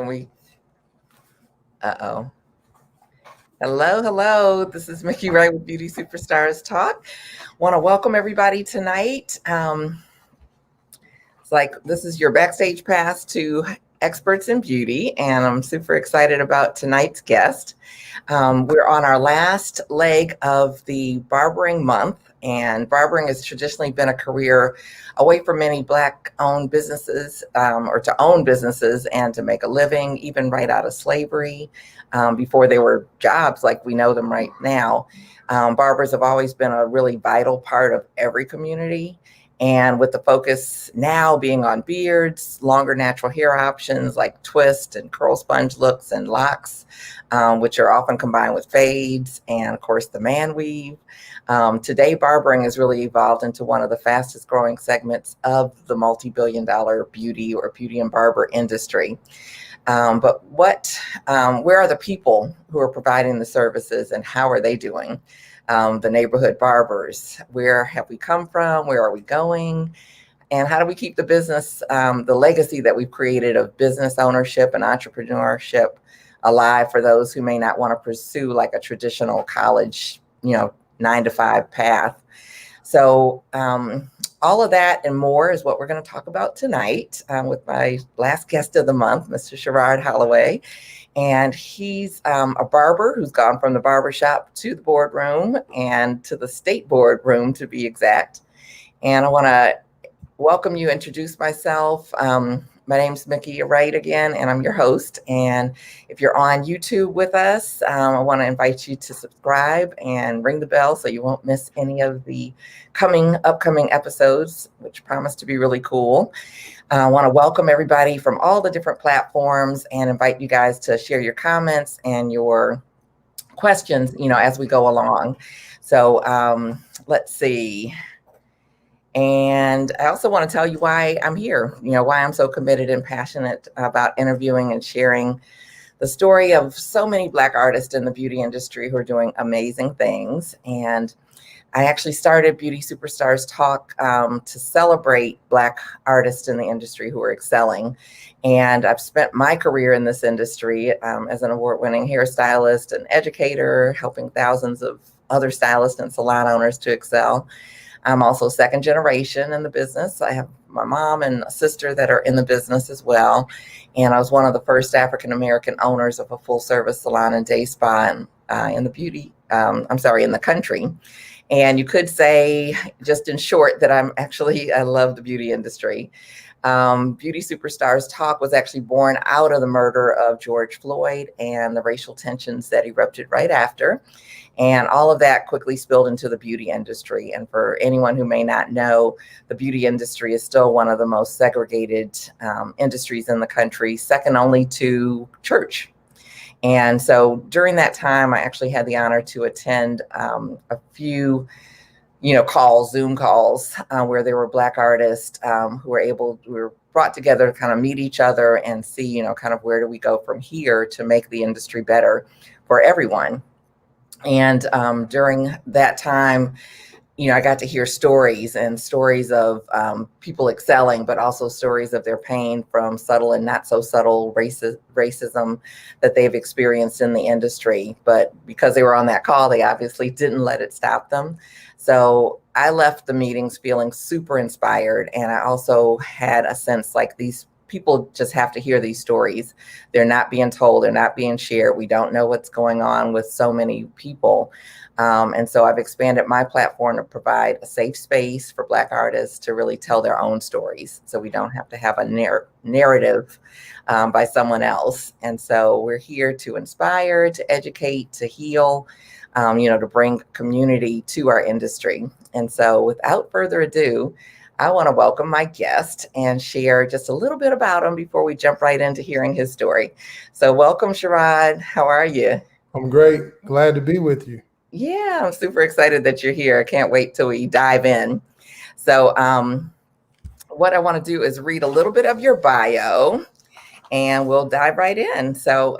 We, uh-oh. Hello. This is Mickey Wright with Beauty Superstars Talk. Want to welcome everybody tonight. It's like this is your backstage pass to experts in beauty, and I'm super excited about tonight's guest. We're on our last leg of the barbering month, and barbering has traditionally been a career away from many Black-owned businesses, or to own businesses and to make a living, even right out of slavery, before they were jobs like we know them right now. Barbers have always been a really vital part of every community. And with the focus now being on beards, longer natural hair options like twist and curl sponge looks and locks, which are often combined with fades, and of course the man weave. Today, barbering has really evolved into one of the fastest growing segments of the multi-billion-dollar beauty or beauty and barber industry. But where are the people who are providing the services, and how are they doing? The neighborhood barbers. Where have we come from? Where are we going? And how do we keep the business, the legacy that we've created of business ownership and entrepreneurship alive for those who may not want to pursue like a traditional college, 9-to-5 path? So all of that and more is what we're going to talk about tonight with my last guest of the month, Mr. Sherod Holloway. And he's a barber who's gone from the barbershop to the boardroom and to the state boardroom, to be exact. And I want to welcome you, introduce myself. My name's Mickey Wright again, and I'm your host. And if you're on YouTube with us, I want to invite you to subscribe and ring the bell so you won't miss any of the upcoming episodes, which promise to be really cool. I want to welcome everybody from all the different platforms and invite you guys to share your comments and your questions, as we go along. So let's see. And I also want to tell you why I'm here, why I'm so committed and passionate about interviewing and sharing the story of so many Black artists in the beauty industry who are doing amazing things. And I actually started Beauty Superstars Talk to celebrate Black artists in the industry who are excelling. And I've spent my career in this industry as an award-winning hairstylist and educator, helping thousands of other stylists and salon owners to excel. I'm also second generation in the business. I have my mom and a sister that are in the business as well. And I was one of the first African-American owners of a full-service salon and day spa in the country. And you could say, just in short, that I love the beauty industry. Beauty Superstars Talk was actually born out of the murder of George Floyd and the racial tensions that erupted right after. And all of that quickly spilled into the beauty industry. And for anyone who may not know, the beauty industry is still one of the most segregated industries in the country, second only to church. And so during that time, I actually had the honor to attend a few, Zoom calls, where there were Black artists who were brought together to kind of meet each other and see, kind of where do we go from here to make the industry better for everyone. And during that time, I got to hear stories of people excelling, but also stories of their pain from subtle and not so subtle racism that they've experienced in the industry. But because they were on that call, they obviously didn't let it stop them. So I left the meetings feeling super inspired. And I also had a sense like these people just have to hear these stories. They're not being told, they're not being shared. We don't know what's going on with so many people. And so I've expanded my platform to provide a safe space for Black artists to really tell their own stories. So we don't have to have a narrative by someone else. And so we're here to inspire, to educate, to heal, to bring community to our industry. And so without further ado, I want to welcome my guest and share just a little bit about him before we jump right into hearing his story. So welcome, Sherod. How are you? I'm great. Glad to be with you. Yeah, I'm super excited that you're here. I can't wait till we dive in. So what I want to do is read a little bit of your bio and we'll dive right in. So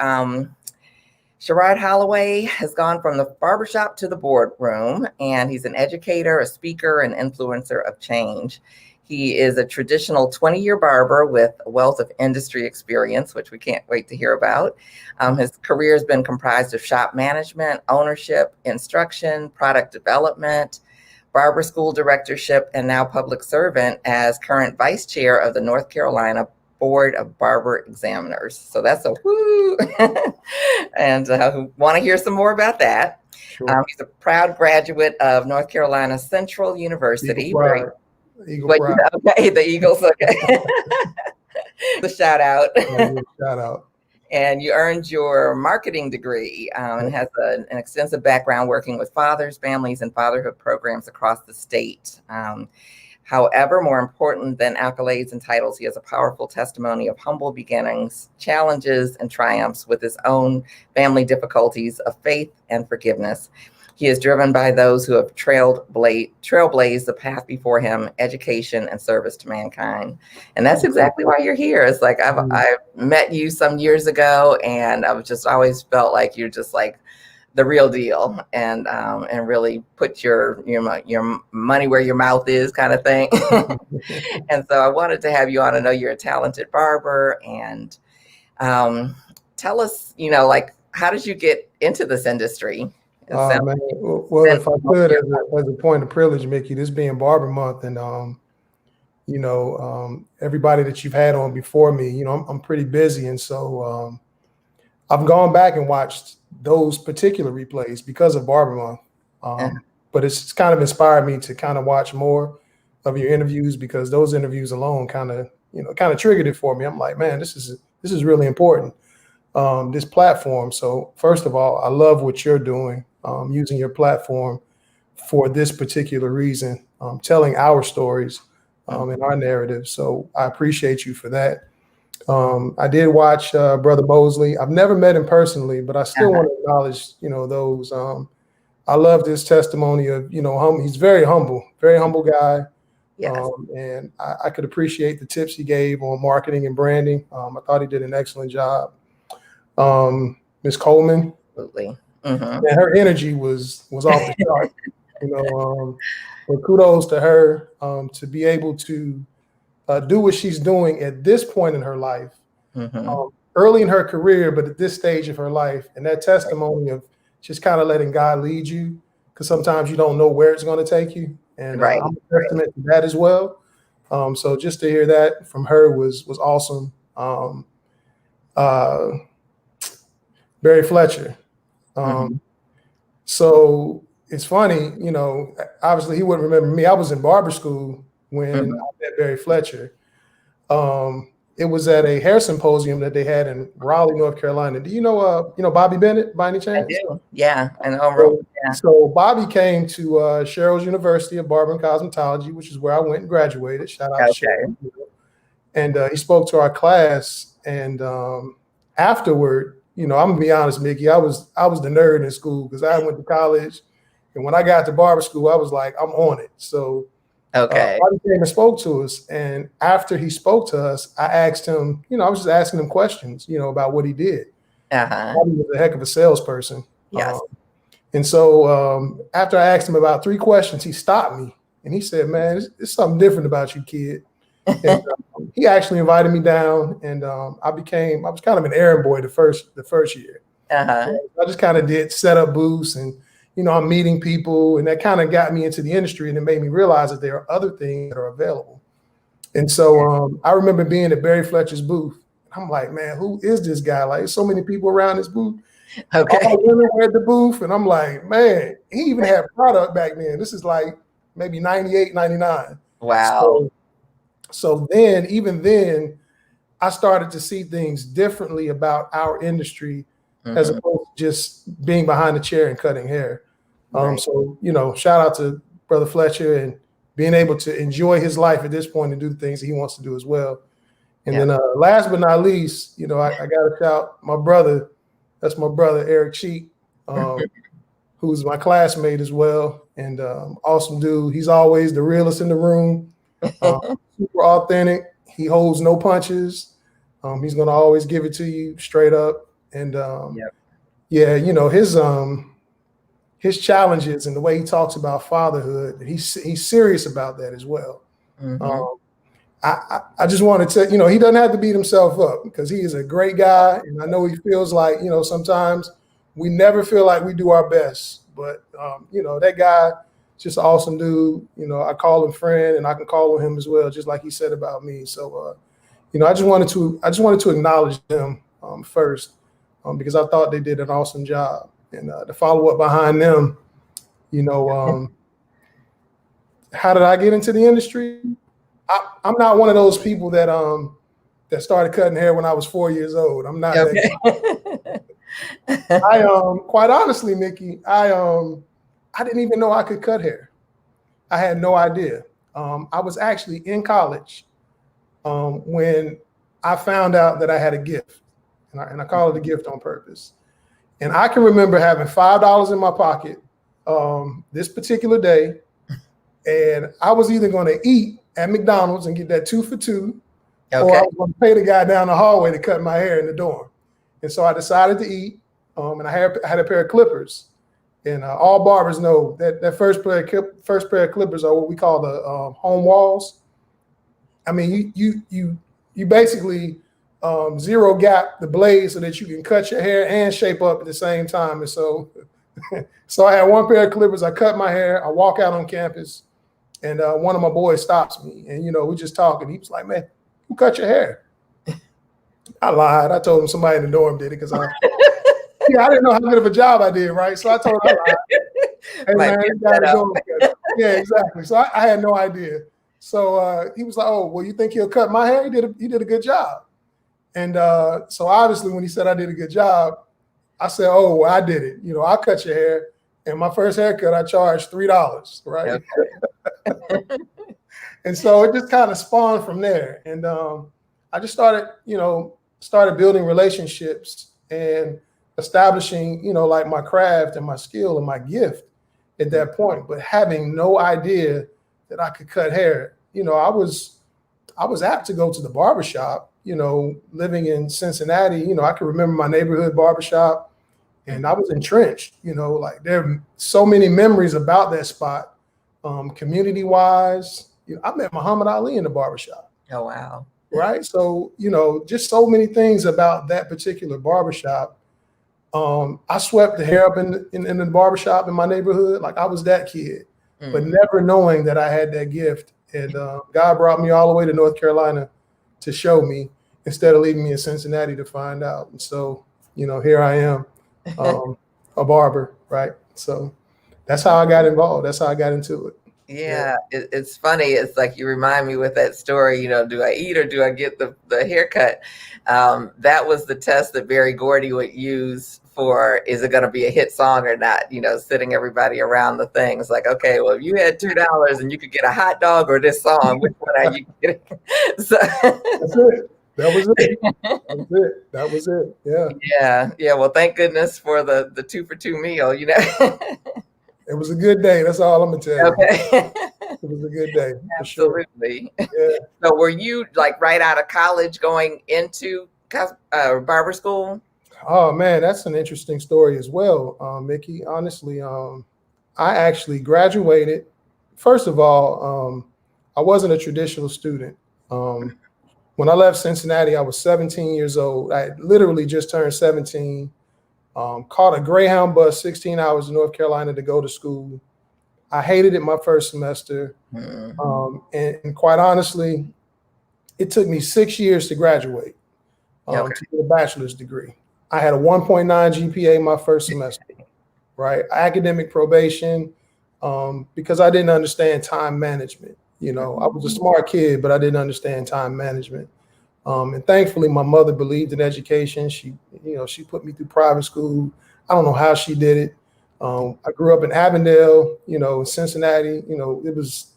Sherod Holloway has gone from the barbershop to the boardroom, and he's an educator, a speaker, and influencer of change. He is a traditional 20-year barber with a wealth of industry experience, which we can't wait to hear about. His career has been comprised of shop management, ownership, instruction, product development, barber school directorship, and now public servant as current vice chair of the North Carolina Board of Barber Examiners. So that's a woo. And want to hear some more about that. Sure. He's a proud graduate of North Carolina Central University. Eagle Pride. Okay, the Eagles. Okay. The shout out. Shout out. And you earned your marketing degree and has an extensive background working with fathers, families, and fatherhood programs across the state. However, more important than accolades and titles, he has a powerful testimony of humble beginnings, challenges, and triumphs with his own family difficulties of faith and forgiveness. He is driven by those who have trailblazed the path before him, education and service to mankind. And that's exactly why you're here. It's like I met you some years ago, and I've just always felt like you're just like the real deal, and really put your money where your mouth is, kind of thing. And so I wanted to have you on. I know you're a talented barber, and tell us, like, how did you get into this industry? Man. Well, if I could, as a point of privilege, Mickey, this being Barber Month, and everybody that you've had on before me, I'm pretty busy, and so I've gone back and watched those particular replays because of Barber Month. But it's kind of inspired me to kind of watch more of your interviews, because those interviews alone kind of triggered it for me. I'm like, man, this is really important. This platform. So first of all, I love what you're doing, using your platform for this particular reason, telling our stories and our narrative. So I appreciate you for that. I did watch Brother Mosley. I've never met him personally, but I still want to acknowledge, those. I love this testimony of, he's very humble guy. Yes. And I could appreciate the tips he gave on marketing and branding. I thought he did an excellent job. Miss Coleman, Absolutely. and her energy was off the chart. But kudos to her to be able to do what she's doing at this point in her life, early in her career, but at this stage of her life, and that testimony of just kind of letting God lead you, because sometimes you don't know where it's going to take you, and I'm a testament to that as well. So just to hear that from her was awesome. Barry Fletcher. So it's funny, obviously he wouldn't remember me. I was in barber school when I met Barry Fletcher. It was at a hair symposium that they had in Raleigh, North Carolina. Do you know Bobby Bennett by any chance? I do. Yeah. And so Bobby came to Sherods University of Barber and Cosmetology, which is where I went and graduated. Shout out to Sherod. And he spoke to our class. And afterward, I'm gonna be honest, Mickey, I was the nerd in school, because I went to college, and when I got to barber school, I was like, I'm on it. So Bobby came and spoke to us, and after he spoke to us, I asked him, I was just asking him questions, about what he did. Bobby was a heck of a salesperson. Yes. And so after I asked him about 3 questions, he stopped me and he said, man, it's something different about you, kid. And he actually invited me down, and I was kind of an errand boy the first year. I just kind of did set up booths, and I'm meeting people, and that kind of got me into the industry, and it made me realize that there are other things that are available. And so I remember being at Barry Fletcher's booth. I'm like, man, who is this guy? Like, there's so many people around this booth. All the women were at the booth, and I'm like, man, he even had product back then. This is like maybe 98, 99. Wow. So then, even then, I started to see things differently about our industry, as opposed to just being behind the chair and cutting hair. So, shout out to Brother Fletcher and being able to enjoy his life at this point and do the things that he wants to do as well. And then last but not least, I got to shout my brother. That's my brother, Eric Cheek, who's my classmate as well. And awesome dude. He's always the realest in the room. Super authentic. He holds no punches. He's going to always give it to you straight up. And his challenges and the way he talks about fatherhood, he's serious about that as well. Mm-hmm. I just wanted to, he doesn't have to beat himself up because he is a great guy. And I know he feels like, sometimes we never feel like we do our best. But, that guy, just an awesome dude. I call him friend and I can call on him as well, just like he said about me. So, I just wanted to acknowledge them first because I thought they did an awesome job. And the follow up behind them, how did I get into the industry? I'm not one of those people that started cutting hair when I was 4 years old. I'm not that guy. I quite honestly, Nikki, I didn't even know I could cut hair. I had no idea. I was actually in college when I found out that I had a gift, and I call it a gift on purpose. And I can remember having $5 in my pocket this particular day, and I was either going to eat at McDonald's and get that 2 for $2, or I was going to pay the guy down the hallway to cut my hair in the dorm. And so I decided to eat, and I had a pair of clippers. And all barbers know that first pair of clippers are what we call the home walls. I mean, you basically zero gap the blade so that you can cut your hair and shape up at the same time. And so, so I had one pair of clippers. I cut my hair. I walk out on campus, and one of my boys stops me, and we just talking. He was like, "Man, who cut your hair?" I lied. I told him somebody in the dorm did it because I didn't know how good of a job I did, right? So I told him, I lied. Hey, man, this guy dorm cut. Yeah, exactly. So I had no idea. So he was like, "Oh, well, you think he'll cut my hair? He did a good job." And so obviously when he said I did a good job, I said, "Oh, well, I did it. I'll cut your hair." And my first haircut, I charged $3, right? Okay. And so it just kind of spawned from there. And I just started building relationships and establishing, like my craft and my skill and my gift at that point, but having no idea that I could cut hair. I was apt to go to the barbershop, living in Cincinnati. I can remember my neighborhood barbershop, and I was entrenched, like there are so many memories about that spot, community wise. I met Muhammad Ali in the barbershop. Oh, wow. Right. So, just so many things about that particular barbershop. I swept the hair up in the barbershop in my neighborhood. Like I was that kid, but never knowing that I had that gift. And God brought me all the way to North Carolina to show me instead of leaving me in Cincinnati to find out. And so, here I am, a barber. Right. So that's how I got involved. That's how I got into it. Yeah, it's funny. It's like you remind me with that story, do I eat or do I get the haircut? That was the test that Barry Gordy would use for, is it going to be a hit song or not? Sitting everybody around the thing. It's like, okay, well, if you had $2 and you could get a hot dog or this song, which one are you getting? So that's it. That was it. That was it. Yeah. Yeah. Well, thank goodness for the 2 for $2 meal, It was a good day. That's all I'm gonna tell you. Okay. It was a good day. Absolutely. Sure. Yeah. So were you like right out of college going into barber school? Oh man, that's an interesting story as well, Mickey. Honestly, I actually graduated. First of all, I wasn't a traditional student. When I left Cincinnati, I was 17 years old. I literally just turned 17. Caught a Greyhound bus 16 hours to North Carolina to go to school. I hated it my first semester. And quite honestly, it took me 6 years to graduate to get a bachelor's degree. I had a 1.9 GPA my first semester, right? Academic probation, because I didn't understand time management. I was a smart kid, but I didn't understand time management. And thankfully, my mother believed in education. She put me through private school. I don't know how she did it. I grew up in Avondale, Cincinnati. It was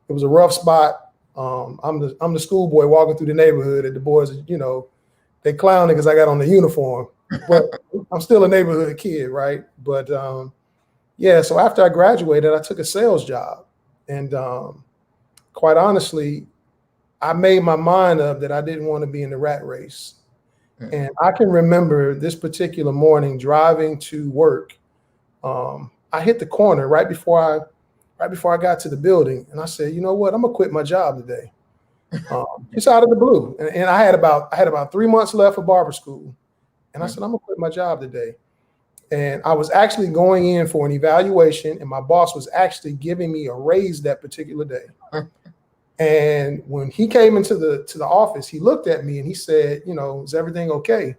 a rough spot. I'm the schoolboy walking through the neighborhood, and the boys, they clowning because I got on the uniform. But I'm still a neighborhood kid, right? But so after I graduated, I took a sales job, and quite honestly, I made my mind up that I didn't want to be in the rat race. And I can remember this particular morning driving to work. I hit the corner right before right before I got to the building, and I said, you know what, I'm gonna quit my job today. Just out of the blue. And I had about 3 months left for barber school. And I said, I'm gonna quit my job today. And I was actually going in for an evaluation, and my boss was actually giving me a raise that particular day. And when he came into the office, he looked at me and he said, you know, is everything okay?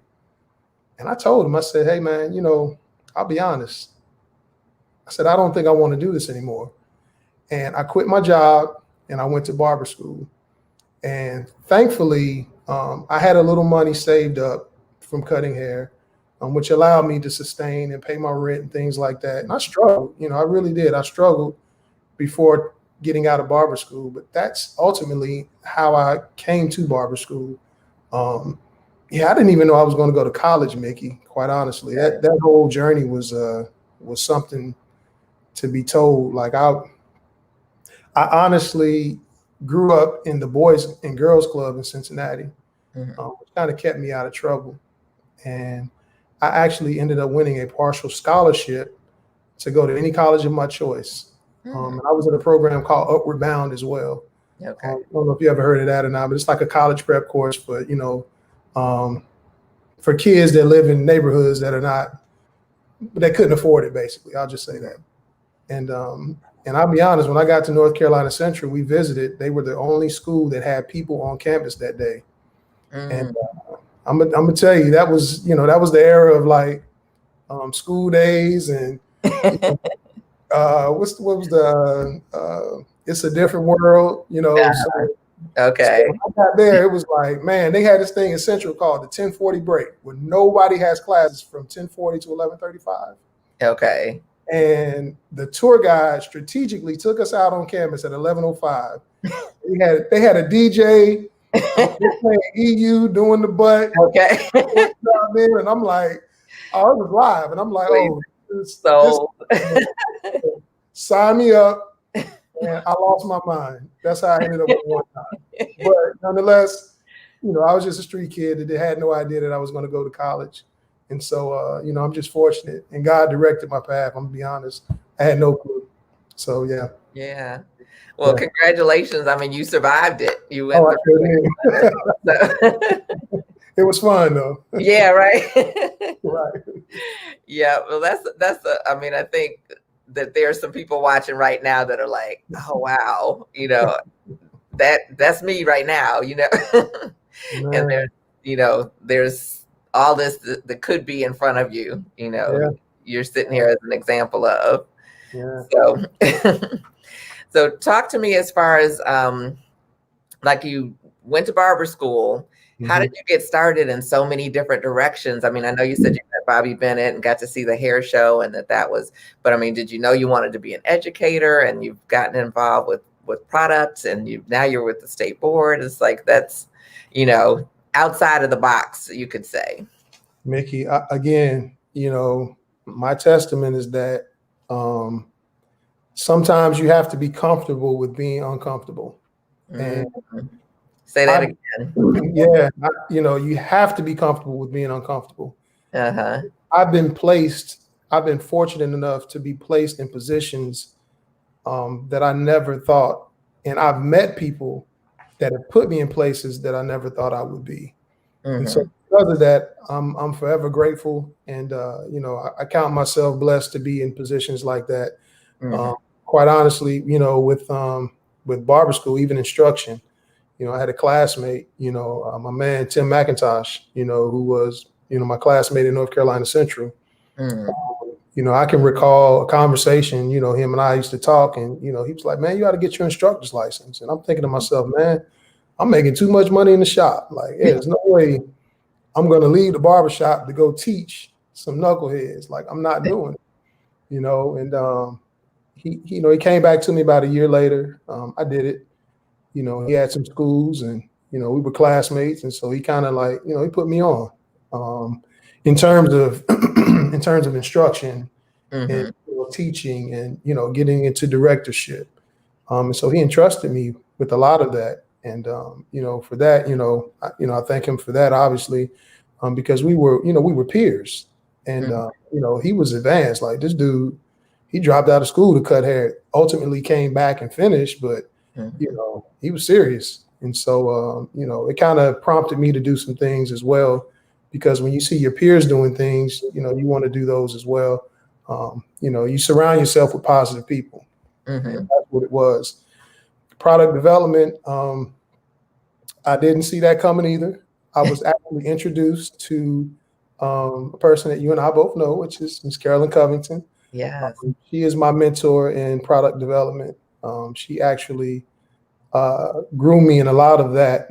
And I told him, I said, hey man, you know, I'll be honest. I said, I don't think I want to do this anymore. And I quit my job and I went to barber school. And thankfully, I had a little money saved up from cutting hair, which allowed me to sustain and pay my rent and things like that. And I struggled, you know, I really did. I struggled before getting out of barber school, but that's ultimately how I came to barber school. Yeah, I didn't even know I was going to go to college, Mickey, quite honestly. That whole journey was something to be told. Like I honestly grew up in the Boys and Girls Club in Cincinnati, which kind of kept me out of trouble. And I actually ended up winning a partial scholarship to go to any college of my choice. And I was in a program called Upward Bound as well. Okay. I don't know if you ever heard of that or not, but it's like a college prep course for, you know, for kids that live in neighborhoods that couldn't afford it, basically. I'll just say that. And I'll be honest, when I got to North Carolina Central, we visited. They were the only school that had people on campus that day. And I'm gonna tell you, that was the era of like school days and what was the It's a Different World, you know. So, okay. So when I got there, it was like, man, they had this thing in Central called the 1040 break, where nobody has classes from 1040 to 11:35. Okay. And the tour guide strategically took us out on campus at 11:05. They had a DJ playing EU doing the butt. Okay. And I'm like, oh, it was live. And I'm like, sign me up. And I lost my mind. That's how I ended up with one time. But nonetheless, you know, I was just a street kid that had no idea that I was going to go to college. And so, you know, I'm just fortunate. And God directed my path. I'm going to be honest. I had no clue. So, yeah. Yeah. Well, congratulations. I mean, you survived it. You went It was fun, though. Yeah, right. Right. Yeah. Well, I mean, I think that there's some people watching right now that are like, oh, wow, you know, that's me right now, you know. And there's, you know, there's all this that could be in front of you, you know, you're sitting here as an example of. So, so talk to me as far as like you went to barber school. How did you get started in so many different directions? I mean, I know you said you met Bobby Bennett and got to see the hair show and that was, but I mean, did you know you wanted to be an educator and you've gotten involved with products and now you're with the state board? It's like, that's, you know, outside of the box, you could say. Mickey, again, you know, my testament is that sometimes you have to be comfortable with being uncomfortable. And say that again. Yeah, you know, you have to be comfortable with being uncomfortable. I've been fortunate enough to be placed in positions that I never thought, and I've met people that have put me in places that I never thought I would be. And so because of that, I'm forever grateful. And, you know, I count myself blessed to be in positions like that. Quite honestly, you know, with barber school, even instruction, you know, I had a classmate, you know, my man, Tim McIntosh, you know, who was, you know, my classmate in North Carolina Central. You know, I can recall a conversation, you know, him and I used to talk and, you know, he was like, man, you ought to get your instructor's license. And I'm thinking to myself, man, I'm making too much money in the shop. Like, there's no way I'm going to leave the barbershop to go teach some knuckleheads. Like, I'm not doing it, you know. And he came back to me about a year later. I did it. You know, he had some schools and, you know, we were classmates. And so he kind of like, you know, he put me on in terms of instruction and, you know, teaching and, you know, getting into directorship. And so he entrusted me with a lot of that. And, you know, for that, I thank him for that, obviously, because we were peers and, you know, he was advanced. Like this dude, he dropped out of school to cut hair. Ultimately came back and finished, but he was serious. And so, it kind of prompted me to do some things as well, because when you see your peers doing things, you want to do those as well. You surround yourself with positive people. And that's what it was. Product development, I didn't see that coming either. I was actually introduced to a person that you and I both know, which is Miss Carolyn Covington. Yes. She is my mentor in product development. She actually groomed me in a lot of that,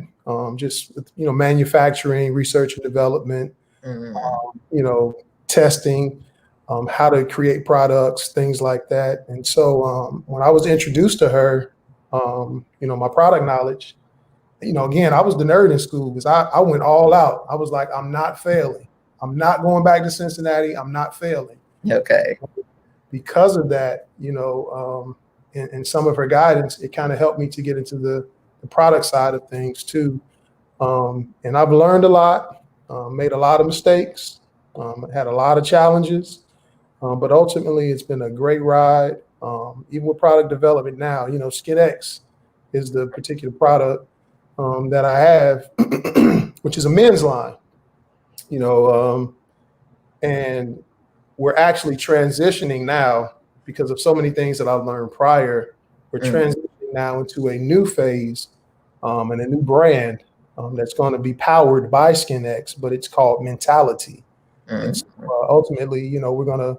just manufacturing, research and development, testing, how to create products, things like that. And so when I was introduced to her, my product knowledge, again, I was the nerd in school because I went all out. I was like, I'm not failing. I'm not going back to Cincinnati. I'm not failing. Okay. Because of that, and some of her guidance, it kind of helped me to get into the product side of things too. And I've learned a lot, made a lot of mistakes, had a lot of challenges, but ultimately it's been a great ride. Even with product development now, Skin X is the particular product that I have, which is a men's line, and we're actually transitioning now because of so many things that I've learned prior. We're transitioning now into a new phase and a new brand that's going to be powered by Skin X, but it's called Mentality. And so, ultimately, we're going to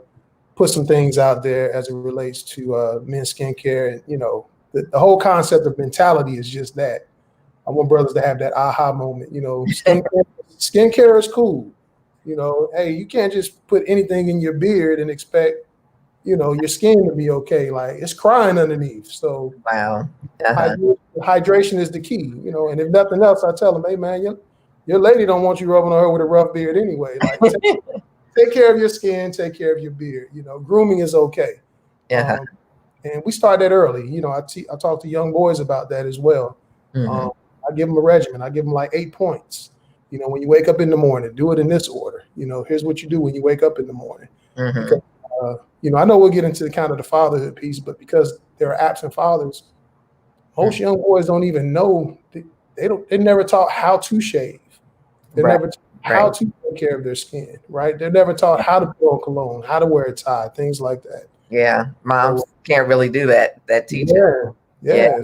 put some things out there as it relates to men's skincare. And, the whole concept of mentality is just that. I want brothers to have that aha moment. Skincare is cool. Hey, you can't just put anything in your beard and expect, your skin to be okay. Like, it's crying underneath. So wow. Hydration is the key, and if nothing else, I tell them, hey man, your lady don't want you rubbing on her with a rough beard anyway. Like, take care of your skin, take care of your beard. Grooming is okay. Yeah. And we start that early. I talk to young boys about that as well. I give them a regimen. I give them like 8 points. When you wake up in the morning, do it in this order. Here's what you do when you wake up in the morning. Because, I know we'll get into kind of the fatherhood piece, but because there are absent fathers, most young boys don't even know. They're never taught how to shave. They're never taught how to take care of their skin, right? They're never taught how to put on cologne, how to wear a tie, things like that. Yeah, moms can't really do that teaching. Yeah.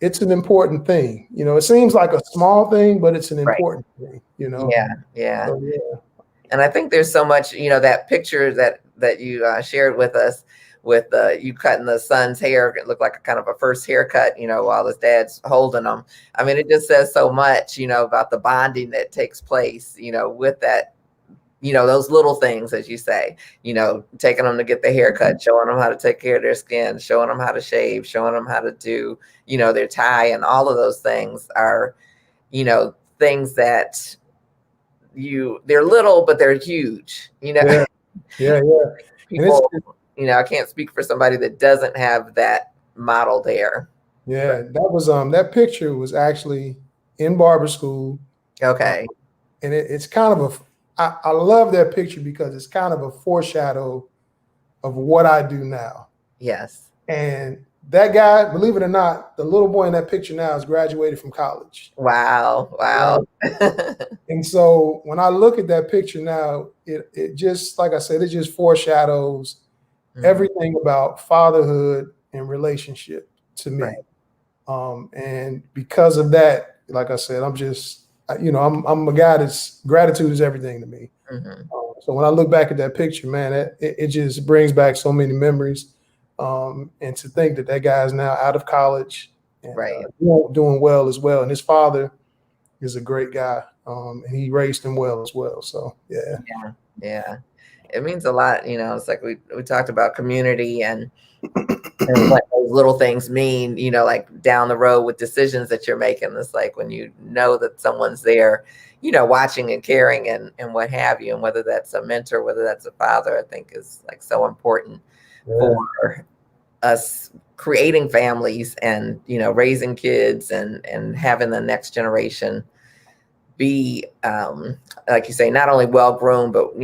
It's an important thing. It seems like a small thing, but it's an important thing. Yeah. So, and I think there's so much. That picture that you shared with us with you cutting the son's hair. It looked like a kind of a first haircut. While his dad's holding him. I mean, it just says so much. About the bonding that takes place. With that. Those little things, as you say, taking them to get the haircut, showing them how to take care of their skin, showing them how to shave, showing them how to do, their tie. And all of those things are, things that they're little, but they're huge, Yeah. People, I can't speak for somebody that doesn't have that model there. Yeah. That was, that picture was actually in barber school. Okay. And it's kind of I love that picture because it's kind of a foreshadow of what I do now. Yes. And that guy, believe it or not, the little boy in that picture now has graduated from college. Wow. Right? And so when I look at that picture now, it just, like I said, it just foreshadows everything about fatherhood and relationship to me. Right. And because of that, like I said, I'm just, I'm a guy that's gratitude is everything to me. So when I look back at that picture, man, it just brings back so many memories. And to think that guy is now out of college and doing well as well. And his father is a great guy. And he raised him well as well. So, Yeah. It means a lot. It's like we talked about community and what those little things mean, like down the road with decisions that you're making. It's like when you know that someone's there, watching and caring and what have you, and whether that's a mentor, whether that's a father, I think is like so important for us creating families and, raising kids and having the next generation be, like you say, not only well-groomed, but,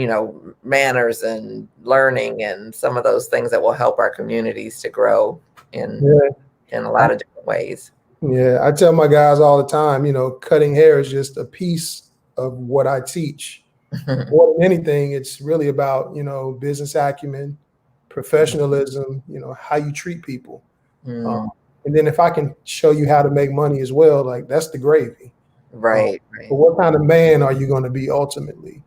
manners and learning and some of those things that will help our communities to grow in a lot of different ways. Yeah, I tell my guys all the time, cutting hair is just a piece of what I teach. More than anything, it's really about, business acumen, professionalism, how you treat people. And then if I can show you how to make money as well, like that's the gravy. Right. But what kind of man are you going to be ultimately?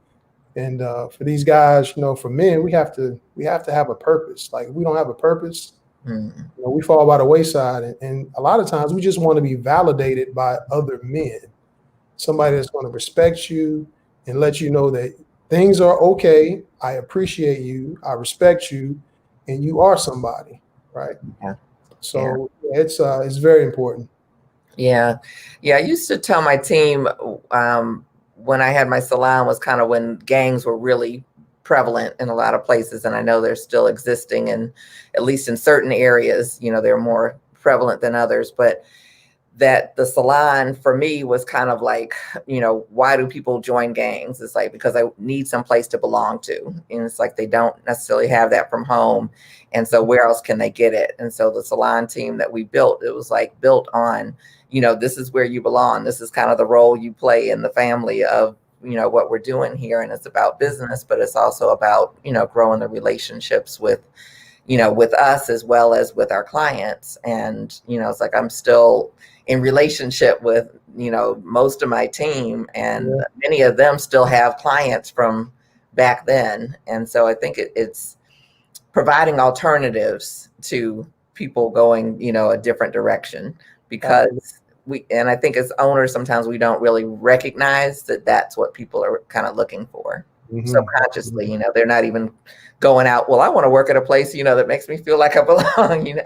And for these guys, for men, we have to have a purpose. Like if we don't have a purpose, we fall by the wayside. And a lot of times we just want to be validated by other men, somebody that's going to respect you and let you know that things are okay. I appreciate you. I respect you, and you are somebody, right? Yeah. So it's very important. Yeah. I used to tell my team when I had my salon was kind of when gangs were really prevalent in a lot of places. And I know they're still existing, and at least in certain areas, they're more prevalent than others. But that the salon for me was kind of like, why do people join gangs? It's like, because I need some place to belong to. And it's like, they don't necessarily have that from home. And so where else can they get it? And so the salon team that we built, it was like built on, this is where you belong. This is kind of the role you play in the family of, what we're doing here. And it's about business, but it's also about, growing the relationships with us as well as with our clients. And, it's like, I'm still in relationship with, most of my team, and many of them still have clients from back then. And so I think it's providing alternatives to people going, a different direction, because I think as owners, sometimes we don't really recognize that that's what people are kind of looking for. Subconsciously, they're not even going out, well, I want to work at a place, that makes me feel like I belong,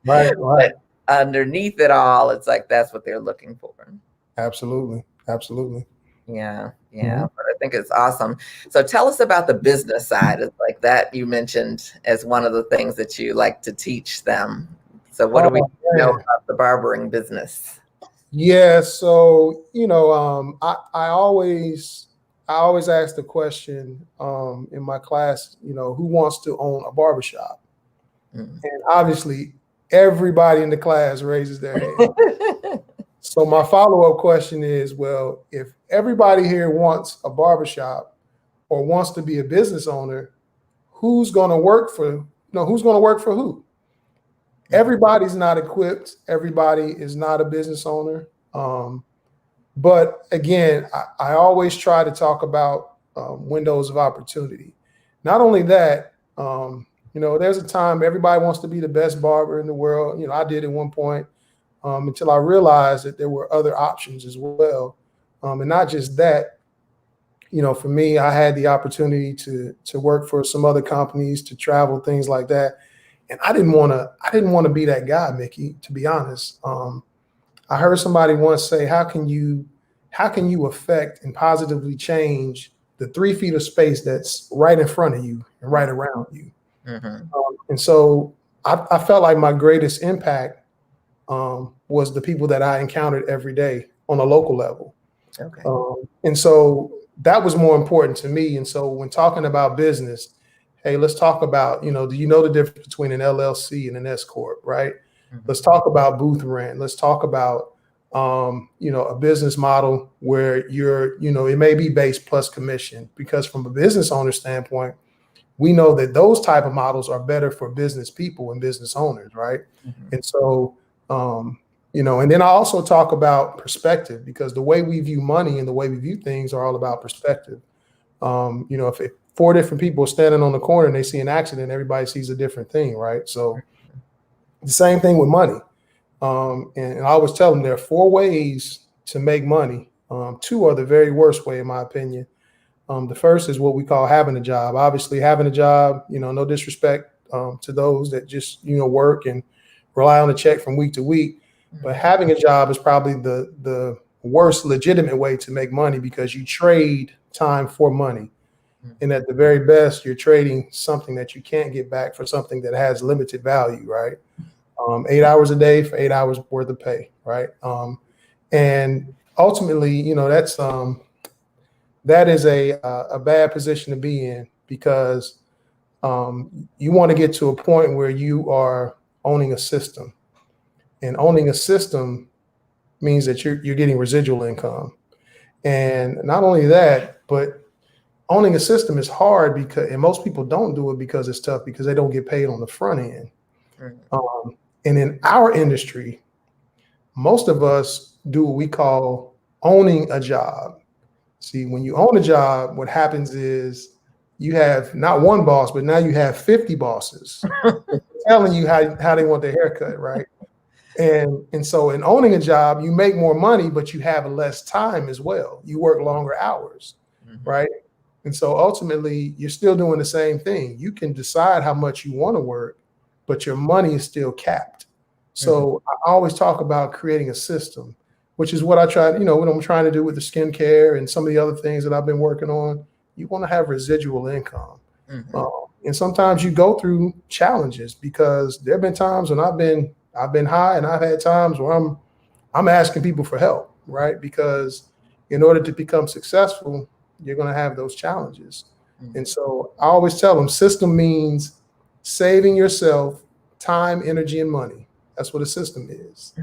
Right. But underneath it all, it's like, that's what they're looking for. Absolutely. Yeah. But I think it's awesome. So tell us about the business side. It's like that you mentioned as one of the things that you like to teach them. So what do we know about the barbering business? Yeah. So, I always ask the question in my class, who wants to own a barbershop? And obviously everybody in the class raises their hand. So my follow-up question is, well, if everybody here wants a barbershop or wants to be a business owner, who's going to work for who? Everybody's not equipped. Everybody is not a business owner. But again, I always try to talk about windows of opportunity. Not only that, there's a time everybody wants to be the best barber in the world. I did at one point until I realized that there were other options as well. And not just that, for me, I had the opportunity to work for some other companies, to travel, things like that. And I didn't want to be that guy, Mickey, to be honest. I heard somebody once say, how can you affect and positively change the 3 feet of space that's right in front of you and right around you? And so I felt like my greatest impact was the people that I encountered every day on a local level. And so that was more important to me. And so when talking about business, hey, let's talk about, do you know the difference between an LLC and an S Corp, right? Let's talk about booth rent. Let's talk about, a business model where it may be base plus commission, because from a business owner standpoint, we know that those type of models are better for business people and business owners, right? And so, and then I also talk about perspective, because the way we view money and the way we view things are all about perspective. If 4 different people are standing on the corner and they see an accident, everybody sees a different thing, right? So the same thing with money. And I always tell them there are 4 ways to make money. 2 are the very worst way, in my opinion. The first is what we call having a job. Obviously, having a job, no disrespect to those that just, work and rely on a check from week to week. But having a job is probably the worst legitimate way to make money, because you trade time for money. And at the very best, you're trading something that you can't get back for something that has limited value, right? 8 hours a day for 8 hours worth of pay, right? And ultimately, that is a bad position to be in, because you want to get to a point where you are owning a system, and owning a system means that you're getting residual income. And not only that, but owning a system is hard because, and most people don't do it because it's tough, because they don't get paid on the front end. And in our industry, most of us do what we call owning a job. See, when you own a job, what happens is you have not one boss, but now you have 50 bosses telling you how they want their haircut, right? And so in owning a job, you make more money, but you have less time as well. You work longer hours, right? And so ultimately, you're still doing the same thing. You can decide how much you want to work, but your money is still capped. So I always talk about creating a system, which is what I try, what I'm trying to do with the skincare and some of the other things that I've been working on. You want to have residual income. And sometimes you go through challenges, because there have been times when I've been high, and I've had times where I'm asking people for help, right? Because in order to become successful, you're going to have those challenges. And so I always tell them, system means saving yourself time, energy, and money. That's what a system is,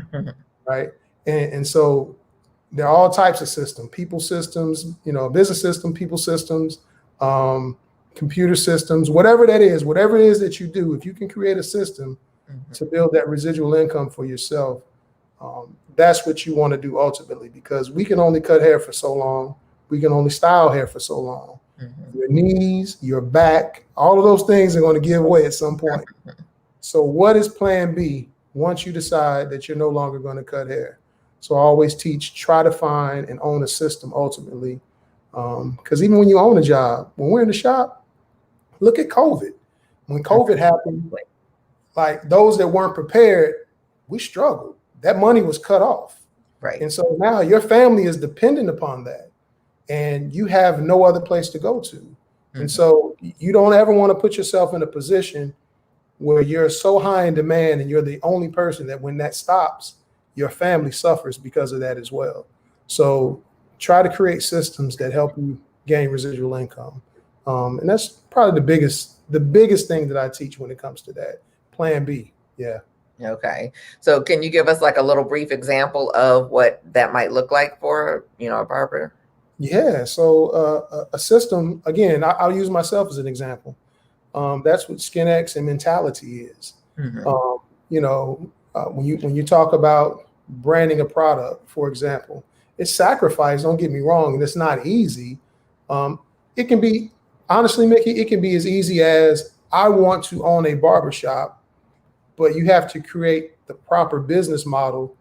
right? And so there are all types of systems: people systems, business system, people systems, computer systems, whatever it is that you do. If you can create a system to build that residual income for yourself, that's what you want to do ultimately, because we can only cut hair for so long. We can only style hair for so long. Your knees, your back, all of those things are going to give way at some point. So what is plan B once you decide that you're no longer going to cut hair? So I always teach, try to find and own a system ultimately. Because even when you own a job, when we're in the shop, look at COVID. When COVID happened, like those that weren't prepared, we struggled. That money was cut off. Right. And so now your family is dependent upon that, and you have no other place to go to. And so you don't ever want to put yourself in a position where you're so high in demand and you're the only person that, when that stops, your family suffers because of that as well. So try to create systems that help you gain residual income. And that's probably the biggest thing that I teach when it comes to that. Plan B. Yeah. Okay. So can you give us like a little brief example of what that might look like for, a barber? Yeah. So a system, again, I'll use myself as an example. That's what SkinX and mentality is. When you talk about branding a product, for example, it's sacrifice. Don't get me wrong, and it's not easy. It can be, honestly, Mickey, it can be as easy as, I want to own a barbershop, but you have to create the proper business model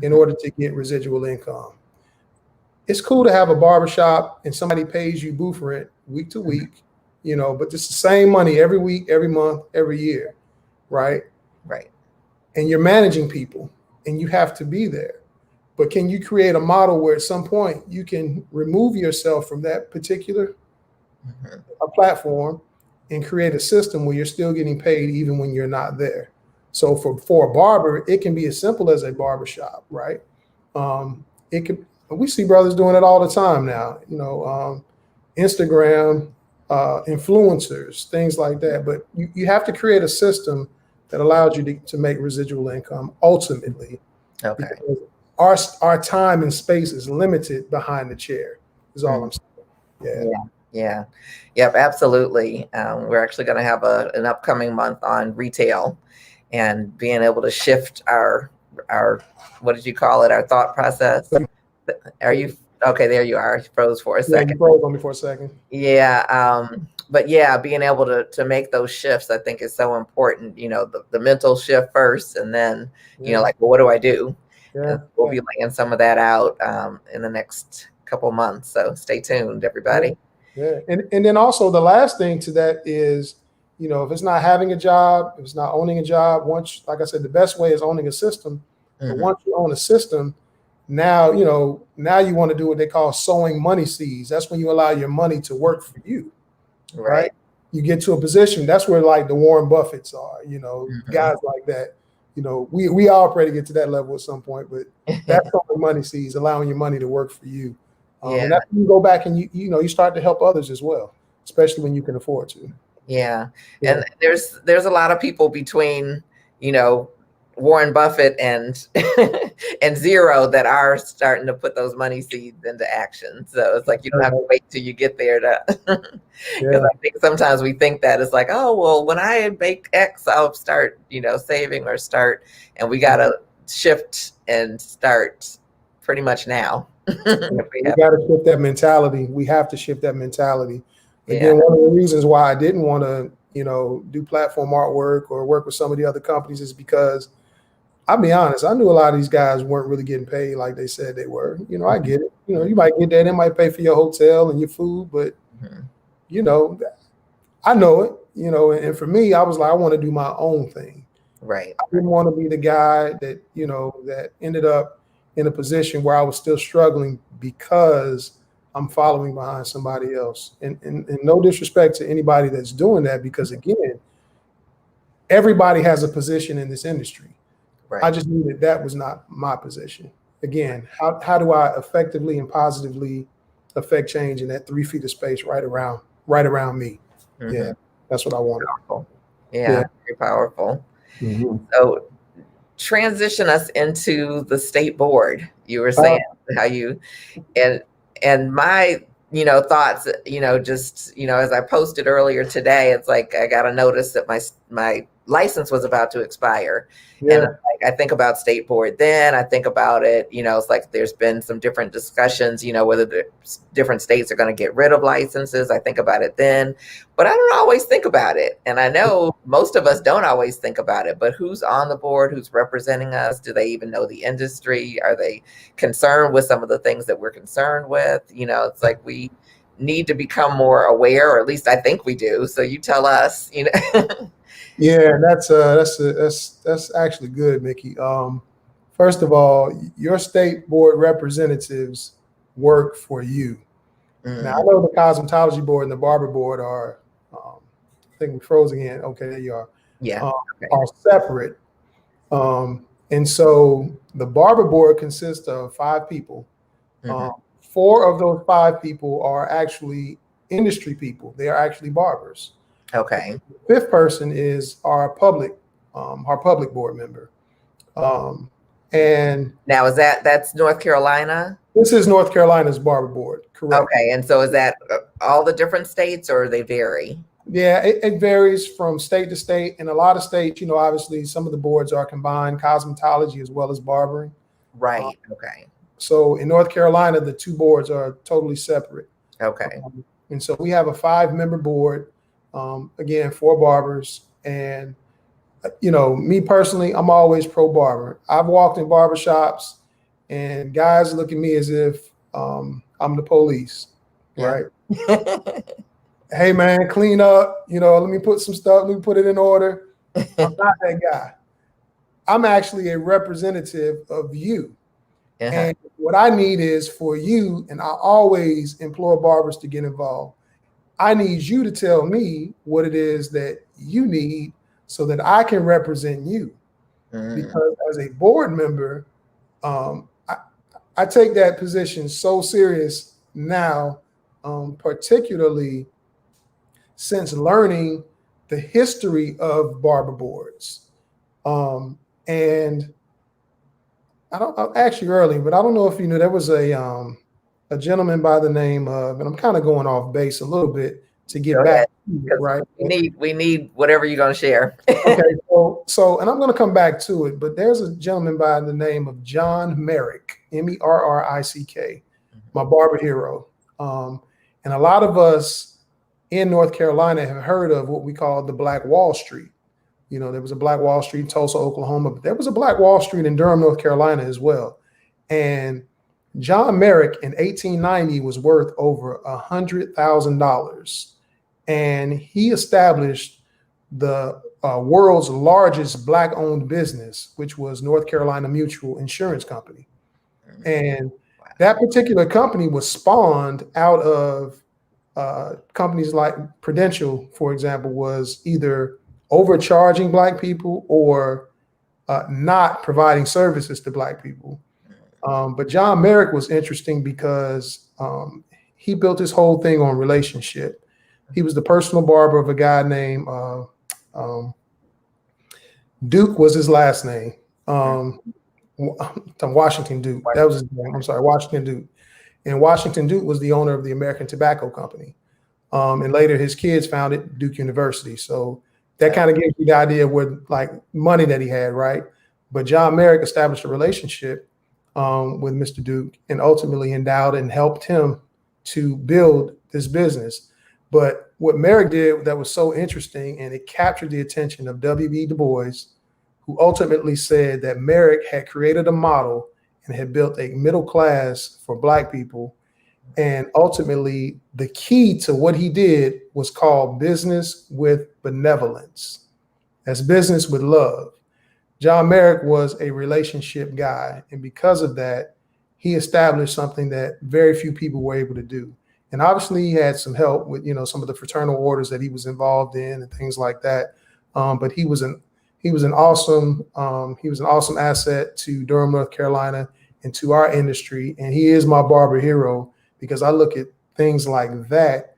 in order to get residual income. It's cool to have a barbershop and somebody pays you booth rent week to week, but it's the same money every week, every month, every year, right? Right. And you're managing people and you have to be there. But can you create a model where at some point you can remove yourself from that particular a platform and create a system where you're still getting paid even when you're not there? So for a barber, it can be as simple as a barbershop, right? We see brothers doing it all the time now, Instagram, influencers, things like that. But you have to create a system that allows you to make residual income ultimately. Okay. Because our time and space is limited behind the chair, is all I'm saying. Yeah. Yep, absolutely. We're actually going to have an upcoming month on retail and being able to shift our what did you call it? Our thought process. Are you okay? There you are. You froze for a second. Yeah, you froze on me for a second. Yeah. But yeah, being able to make those shifts, I think, is so important. The mental shift first, and then well, what do I do? Yeah. We'll be laying some of that out in the next couple months. So stay tuned, everybody. Yeah. And then also the last thing to that is, if it's not having a job, if it's not owning a job, like I said, the best way is owning a system. But once you own a system, now you want to do what they call sowing money seeds. That's when you allow your money to work for you, right? You get to a position, that's where like the Warren Buffetts are, guys like that. we all pray to get to that level at some point, but that's what money sees, allowing your money to work for you. And that's when you go back and you start to help others as well, especially when you can afford to. Yeah. And there's a lot of people between, Warren Buffett and and zero that are starting to put those money seeds into action. So it's like you don't have to wait till you get there to because I think sometimes we think that it's like, oh well, when I make X, I'll start, saving or start, and we gotta shift and start pretty much now. We got to shift that mentality. We have to shift that mentality. Again, one of the reasons why I didn't want to, do platform artwork or work with some of the other companies is because I'll be honest, I knew a lot of these guys weren't really getting paid like they said they were. I get it. You might get that. They might pay for your hotel and your food, but, I know it, and for me, I was like, I want to do my own thing. Right. I didn't want to be the guy that, that ended up in a position where I was still struggling because I'm following behind somebody else. And no disrespect to anybody that's doing that, because again, everybody has a position in this industry. Right. I just knew that was not my position. Again, how do I effectively and positively affect change in that 3 feet of space right around me? Mm-hmm. Yeah, that's what I wanted. Powerful. Yeah, very powerful. Mm-hmm. So transition us into the state board. You were saying how you and my thoughts, just as I posted earlier today, it's like I got a notice that my license was about to expire. And I think about state board, then I think about it, it's like there's been some different discussions, whether the different states are going to get rid of licenses. I think about it then, but I don't always think about it. And I know most of us don't always think about it, but who's on the board, who's representing us? Do they even know the industry? Are they concerned with some of the things that we're concerned with? It's like we need to become more aware, or at least I think we do. So you tell us, Yeah, that's actually good, Mickey. First of all, your state board representatives work for you. Mm. Now, I know the cosmetology board and the barber board are, I think we froze again. Okay, there you are. Yeah, are separate. And so the barber board consists of 5 people. Mm-hmm. 4 of those 5 people are actually industry people. They are actually barbers. Okay. The 5th person is our public board member. And now that's North Carolina? This is North Carolina's barber board, correct? Okay, and so is that all the different states, or they vary? Yeah, it varies from state to state. In a lot of states, obviously some of the boards are combined, cosmetology as well as barbering. Right. Okay. So in North Carolina, the 2 boards are totally separate. Okay. And so we have a 5-member board. Again, 4 barbers, and me personally, I'm always pro barber. I've walked in barbershops and guys look at me as if I'm the police, right? Hey man, clean up, let me put some stuff, let me put it in order. I'm not that guy. I'm actually a representative of you. And what I need is for you, and I always implore barbers to get involved. I need you to tell me what it is that you need so that I can represent you. Because as a board member, I take that position so serious now, particularly since learning the history of barber boards. And I'll ask you earlier, but I don't know if you knew there was a gentleman by the name of, and I'm kind of going off base a little bit to get back to it, right? We need whatever you're going to share. Okay, so, and I'm going to come back to it, but there's a gentleman by the name of John Merrick, Merrick, my barber hero. And a lot of us in North Carolina have heard of what we call the Black Wall Street. There was a Black Wall Street in Tulsa, Oklahoma, but there was a Black Wall Street in Durham, North Carolina as well. And John Merrick in 1890 was worth over $100,000. And he established the world's largest Black-owned business, which was North Carolina Mutual Insurance Company. And that particular company was spawned out of companies like Prudential, for example, was either overcharging Black people or not providing services to Black people. But John Merrick was interesting because he built his whole thing on relationship. He was the personal barber of a guy named Duke was his last name. Washington Duke. That was his name. I'm sorry, Washington Duke. And Washington Duke was the owner of the American Tobacco Company. And later his kids founded Duke University. So that kind of gives you the idea of what like money that he had, right? But John Merrick established a relationship with Mr. Duke and ultimately endowed and helped him to build this business. But what Merrick did that was so interesting, and it captured the attention of W.B. Du Bois, who ultimately said that Merrick had created a model and had built a middle class for Black people. And ultimately, the key to what he did was called business with benevolence. That's business with love. John Merrick was a relationship guy. And because of that, he established something that very few people were able to do. And obviously he had some help with, some of the fraternal orders that he was involved in and things like that. But he was an awesome asset to Durham, North Carolina, and to our industry. And he is my barber hero because I look at things like that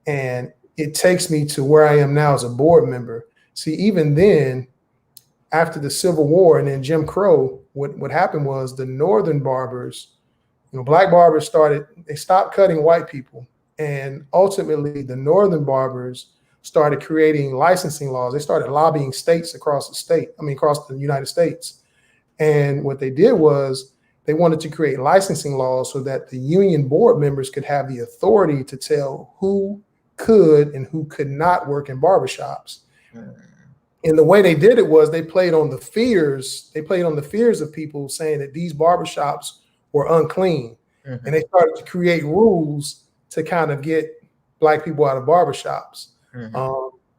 and it takes me to where I am now as a board member. See, even then, after the Civil War and then Jim Crow, what happened was the Northern Barbers, Black Barbers they stopped cutting white people. And ultimately the Northern Barbers started creating licensing laws. They started lobbying states across the United States. And what they did was they wanted to create licensing laws so that the union board members could have the authority to tell who could and who could not work in barbershops. And the way they did it was they played on the fears. They played on the fears of people saying that these barbershops were unclean. And they started to create rules to kind of get Black people out of barbershops.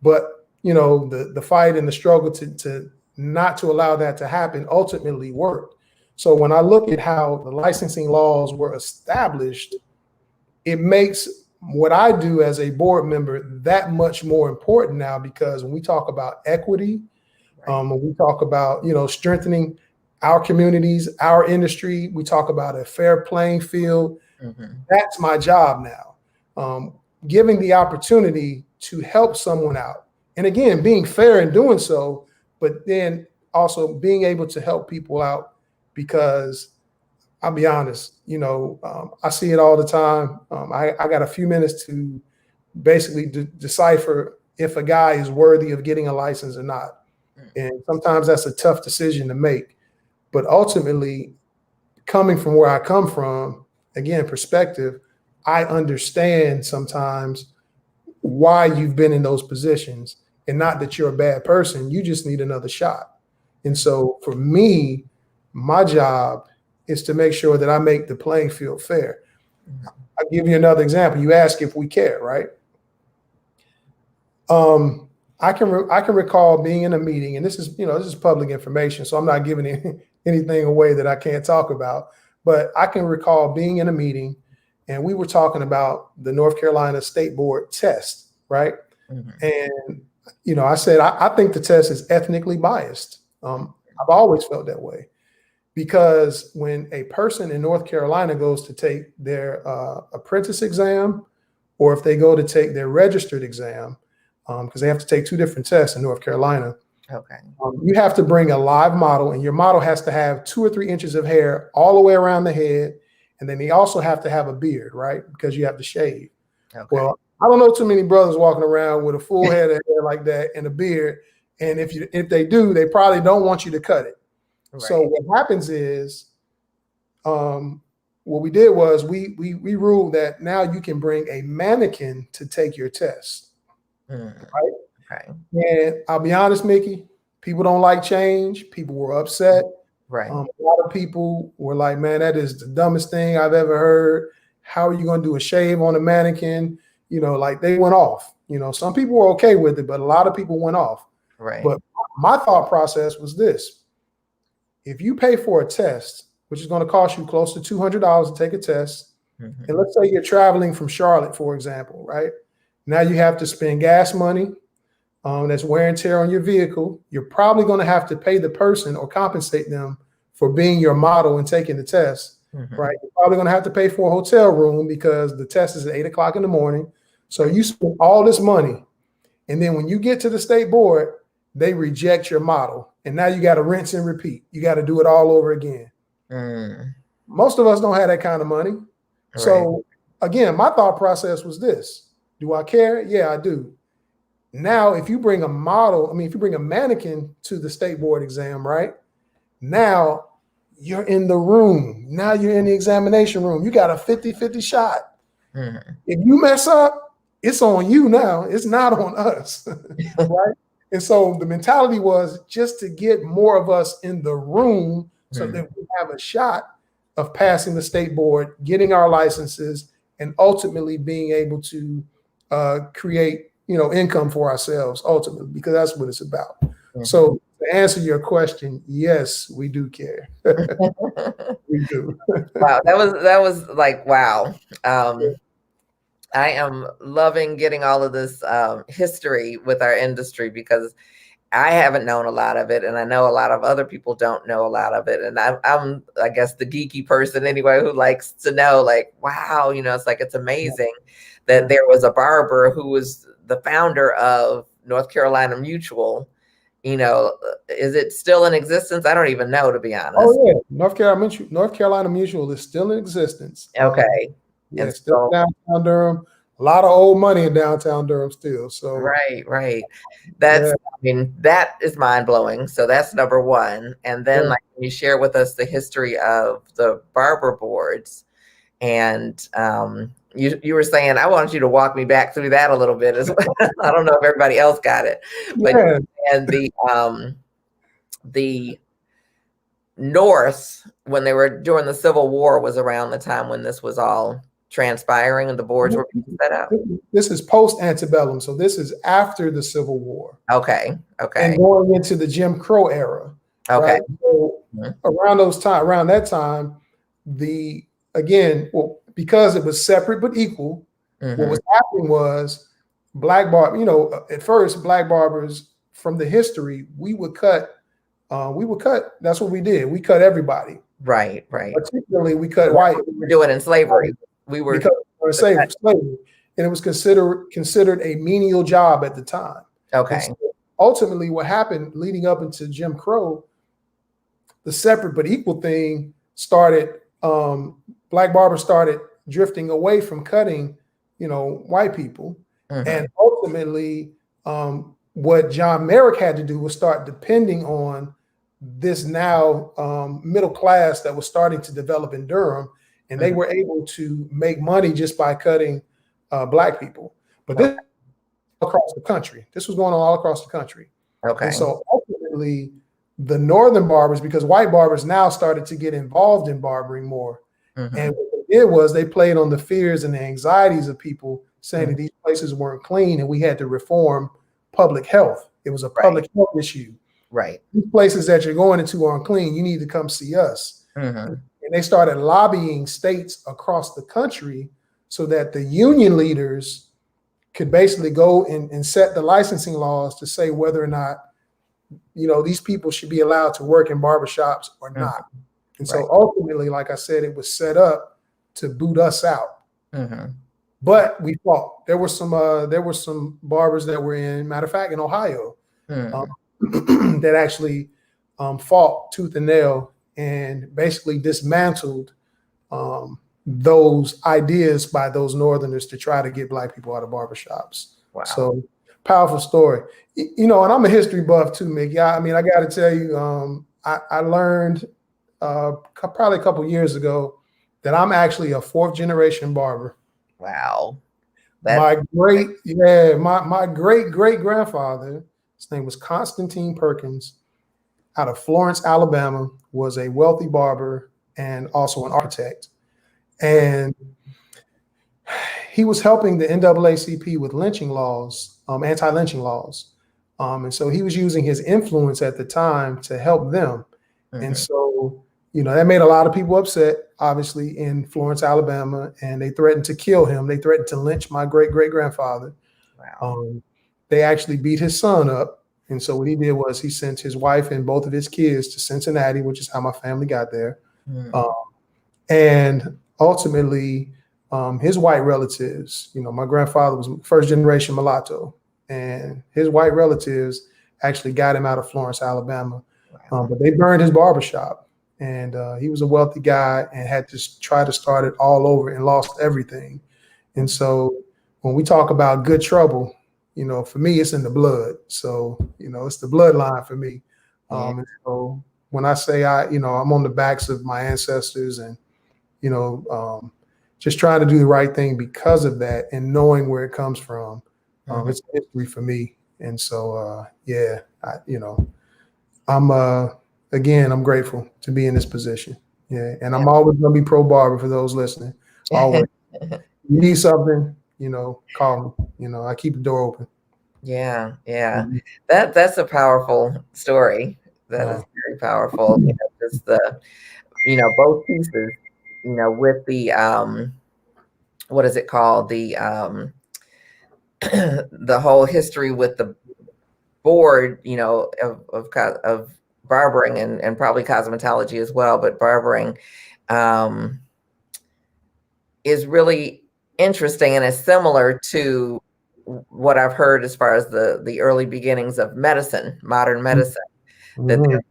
But the fight and the struggle to not to allow that to happen ultimately worked. So when I look at how the licensing laws were established, it makes what I do as a board member that much more important now, because when we talk about equity, when we talk about, strengthening our communities, our industry, we talk about a fair playing field. That's my job now. Giving the opportunity to help someone out. And again, being fair in doing so, but then also being able to help people out, because I'll be honest, I see it all the time. I got a few minutes to basically decipher if a guy is worthy of getting a license or not. And sometimes that's a tough decision to make. But ultimately, coming from where I come from, again, perspective, I understand sometimes why you've been in those positions, and not that you're a bad person. You just need another shot. And so for me, my job is to make sure that I make the playing field fair. I'll give you another example. You ask if we care, right? I can recall being in a meeting, and this is public information, so I'm not giving anything away that I can't talk about. But I can recall being in a meeting, and we were talking about the North Carolina State Board test, right? And I said I think the test is ethnically biased. I've always felt that way, because when a person in North Carolina goes to take their apprentice exam, or if they go to take their registered exam, because they have to take two different tests in North Carolina. You have to bring a live model, and your model has to have 2 or 3 inches of hair all the way around the head. And then they also have to have a beard, right? Because you have to shave. Well, I don't know too many brothers walking around with a full head of hair like that and a beard. And if they do, they probably don't want you to cut it. So what happens is, what we did was we ruled that now you can bring a mannequin to take your test. Right? And I'll be honest, Mickey, people don't like change. People were upset. A lot of people were like, man, that is the dumbest thing I've ever heard. How are you going to do a shave on a mannequin? Like they went off. Some people were okay with it, but a lot of people went off. But my thought process was this: if you pay for a test, which is going to cost you close to $200 to take a test, and let's say you're traveling from Charlotte, for example, right? Now you have to spend gas money. that's wear and tear on your vehicle. You're probably going to have to pay the person or compensate them for being your model and taking the test, right? You're probably going to have to pay for a hotel room because the test is at 8 o'clock in the morning. So you spend all this money. And then when you get to the state board, they reject your model. And now you got to rinse and repeat. You got to do it all over again. Most of us don't have that kind of money. Right. So again, my thought process was this. Do I care? Yeah, I do. Now, if you bring a model, if you bring a mannequin to the state board exam, right? Now you're in the room. Now you're in the examination room. You got a 50-50 shot. If you mess up, it's on you now. It's not on us, right? And so the mentality was just to get more of us in the room so that we have a shot of passing the state board, getting our licenses, and ultimately being able to create, income for ourselves ultimately, because that's what it's about. So to answer your question, yes, we do care. We do. Wow, that was like, wow. I am loving getting all of this history with our industry, because I haven't known a lot of it, and I know a lot of other people don't know a lot of it. And I'm I guess the geeky person anyway, who likes to know, like, wow, it's amazing that there was a barber who was the founder of North Carolina Mutual. Is it still in existence? I don't even know, to be honest. Oh yeah, North Carolina Mutual is still in existence. Okay. Yeah, still downtown Durham. A lot of old money in downtown Durham still. So right. That's that is mind blowing. So that's number one. And then like you share with us the history of the barber boards, and you were saying, I want you to walk me back through that a little bit as well. I don't know if everybody else got it, but and the North, when they were during the Civil War, was around the time when this was all transpiring and the boards were being set up. This is post antebellum, so this is after the Civil War. Okay. And going into the Jim Crow era. Okay. Right? So around that time, because it was separate but equal, what was happening was at first Black Barbers, from the history, we would cut. That's what we did. We cut everybody. Right. Particularly, we cut white. We were doing in slavery. We were slavery, and it was considered a menial job at the time. Okay. So ultimately, what happened leading up into Jim Crow, the separate but equal thing started. Black barbers started drifting away from cutting, white people, and ultimately, what John Merrick had to do was start depending on this now middle class that was starting to develop in Durham, and they were able to make money just by cutting Black people. But this across the country, this was going on all across the country. Okay. And so ultimately, the Northern Barbers, because white barbers now started to get involved in barbering more, and what they did was they played on the fears and the anxieties of people, saying that these places weren't clean and we had to reform public health. It was a public health issue. Right. These places that you're going into aren't clean. You need to come see us. And they started lobbying states across the country so that the union leaders could basically go and set the licensing laws to say whether or not, these people should be allowed to work in barbershops or not. And so ultimately, like I said, it was set up to boot us out. But we fought. There were some barbers that were in Ohio, that actually fought tooth and nail and basically dismantled those ideas by those Northerners to try to get Black people out of barbershops. Wow. So powerful story. And I'm a history buff too, Mick. Yeah, I got to tell you, I learned probably a couple years ago that I'm actually a 4th generation barber. Wow. My great great grandfather, his name was Constantine Perkins, out of Florence, Alabama, was a wealthy barber and also an architect. And he was helping the NAACP with lynching laws, anti-lynching laws. And so he was using his influence at the time to help them. And so, that made a lot of people upset, obviously, in Florence, Alabama, and they threatened to kill him. They threatened to lynch my great-great-grandfather. Wow. they actually beat his son up. And so what he did was he sent his wife and both of his kids to Cincinnati, which is how my family got there. Mm. And ultimately, his white relatives, my grandfather was first generation mulatto, and his white relatives actually got him out of Florence, Alabama. Wow. But they burned his barbershop, and he was a wealthy guy and had to try to start it all over and lost everything. And so when we talk about good trouble, for me, it's in the blood. So, it's the bloodline for me. Yeah. And so when I say I'm on the backs of my ancestors and, just trying to do the right thing because of that and knowing where it comes from, it's history for me. And so, I'm grateful to be in this position. Yeah. And I'm always going to be pro barber for those listening. Always. You need something, call me. I keep the door open. Yeah. Yeah. Mhm. That's a powerful story. That is very powerful. Just both pieces, with the, what is it called? The, the whole history with the board, of barbering and probably cosmetology as well, but barbering, is really interesting and is similar to what I've heard as far as the early beginnings of medicine, modern medicine, that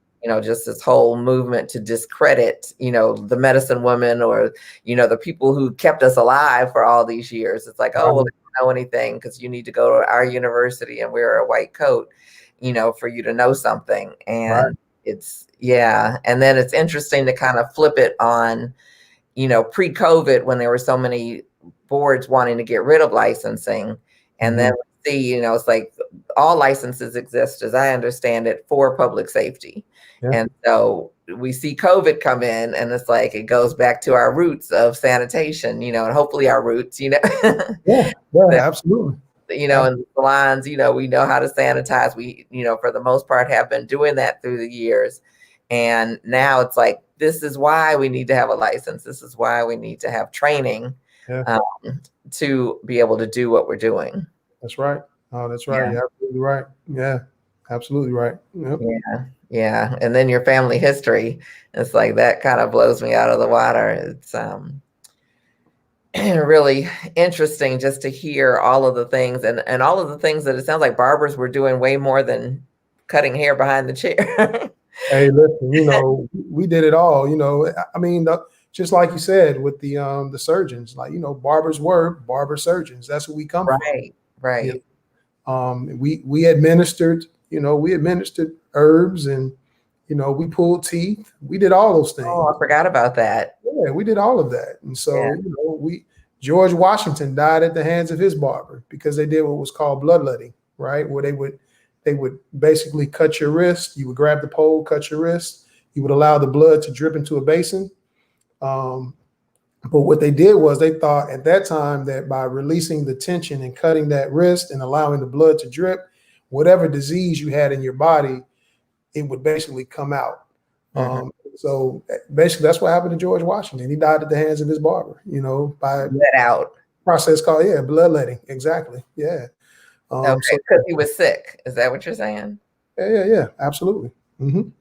just this whole movement to discredit, the medicine woman or, the people who kept us alive for all these years. It's like, oh, well, they don't know anything because you need to go to our university and wear a white coat, for you to know something. And and then it's interesting to kind of flip it on, pre-COVID when there were so many boards wanting to get rid of licensing. And then we see, it's like all licenses exist, as I understand it, for public safety. Yeah. And so we see COVID come in and it's like, it goes back to our roots of sanitation, and hopefully our roots, Yeah, absolutely. In the salons, we know how to sanitize. We, for the most part have been doing that through the years. And now it's like, this is why we need to have a license. This is why we need to have training to be able to do what we're doing. That's right. Oh, that's right. Yeah. You're absolutely right. Yeah, absolutely right. Yep. Yeah. Yeah. And then your family history, it's like that kind of blows me out of the water. It's really interesting just to hear all of the things and all of the things that it sounds like barbers were doing way more than cutting hair behind the chair. Hey, listen, we did it all. I mean, just like you said with the surgeons, like barbers were barber surgeons. That's where we come from. Right. We administered, herbs and we pulled teeth. We did all those things. Oh, I forgot about that. Yeah, we did all of that. And so George Washington died at the hands of his barber because they did what was called bloodletting, right? Where they would basically cut your wrist. You would grab the pole, cut your wrist. You would allow the blood to drip into a basin. But what they did was they thought at that time that by releasing the tension and cutting that wrist and allowing the blood to drip, whatever disease you had in your body, it would basically come out. So basically that's what happened to George Washington. He died at the hands of his barber, by let out process called, bloodletting. Exactly. Yeah. Okay, because he was sick. Is that what you're saying? Yeah, absolutely.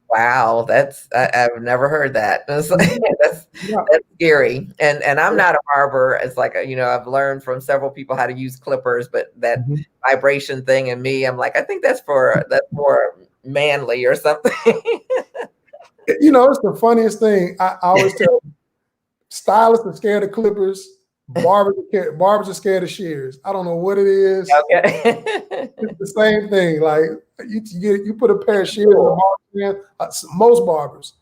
Wow, I've never heard that. That's scary. And I'm not a barber. It's like I've learned from several people how to use clippers, but that vibration thing in me, I'm like, I think that's more manly or something. It's the funniest thing. I always tell stylists are scared of clippers. Barbers are scared of shears. I don't know what it is. Okay. It's the same thing. Like you put a pair of shears in a barber hand, most barbers,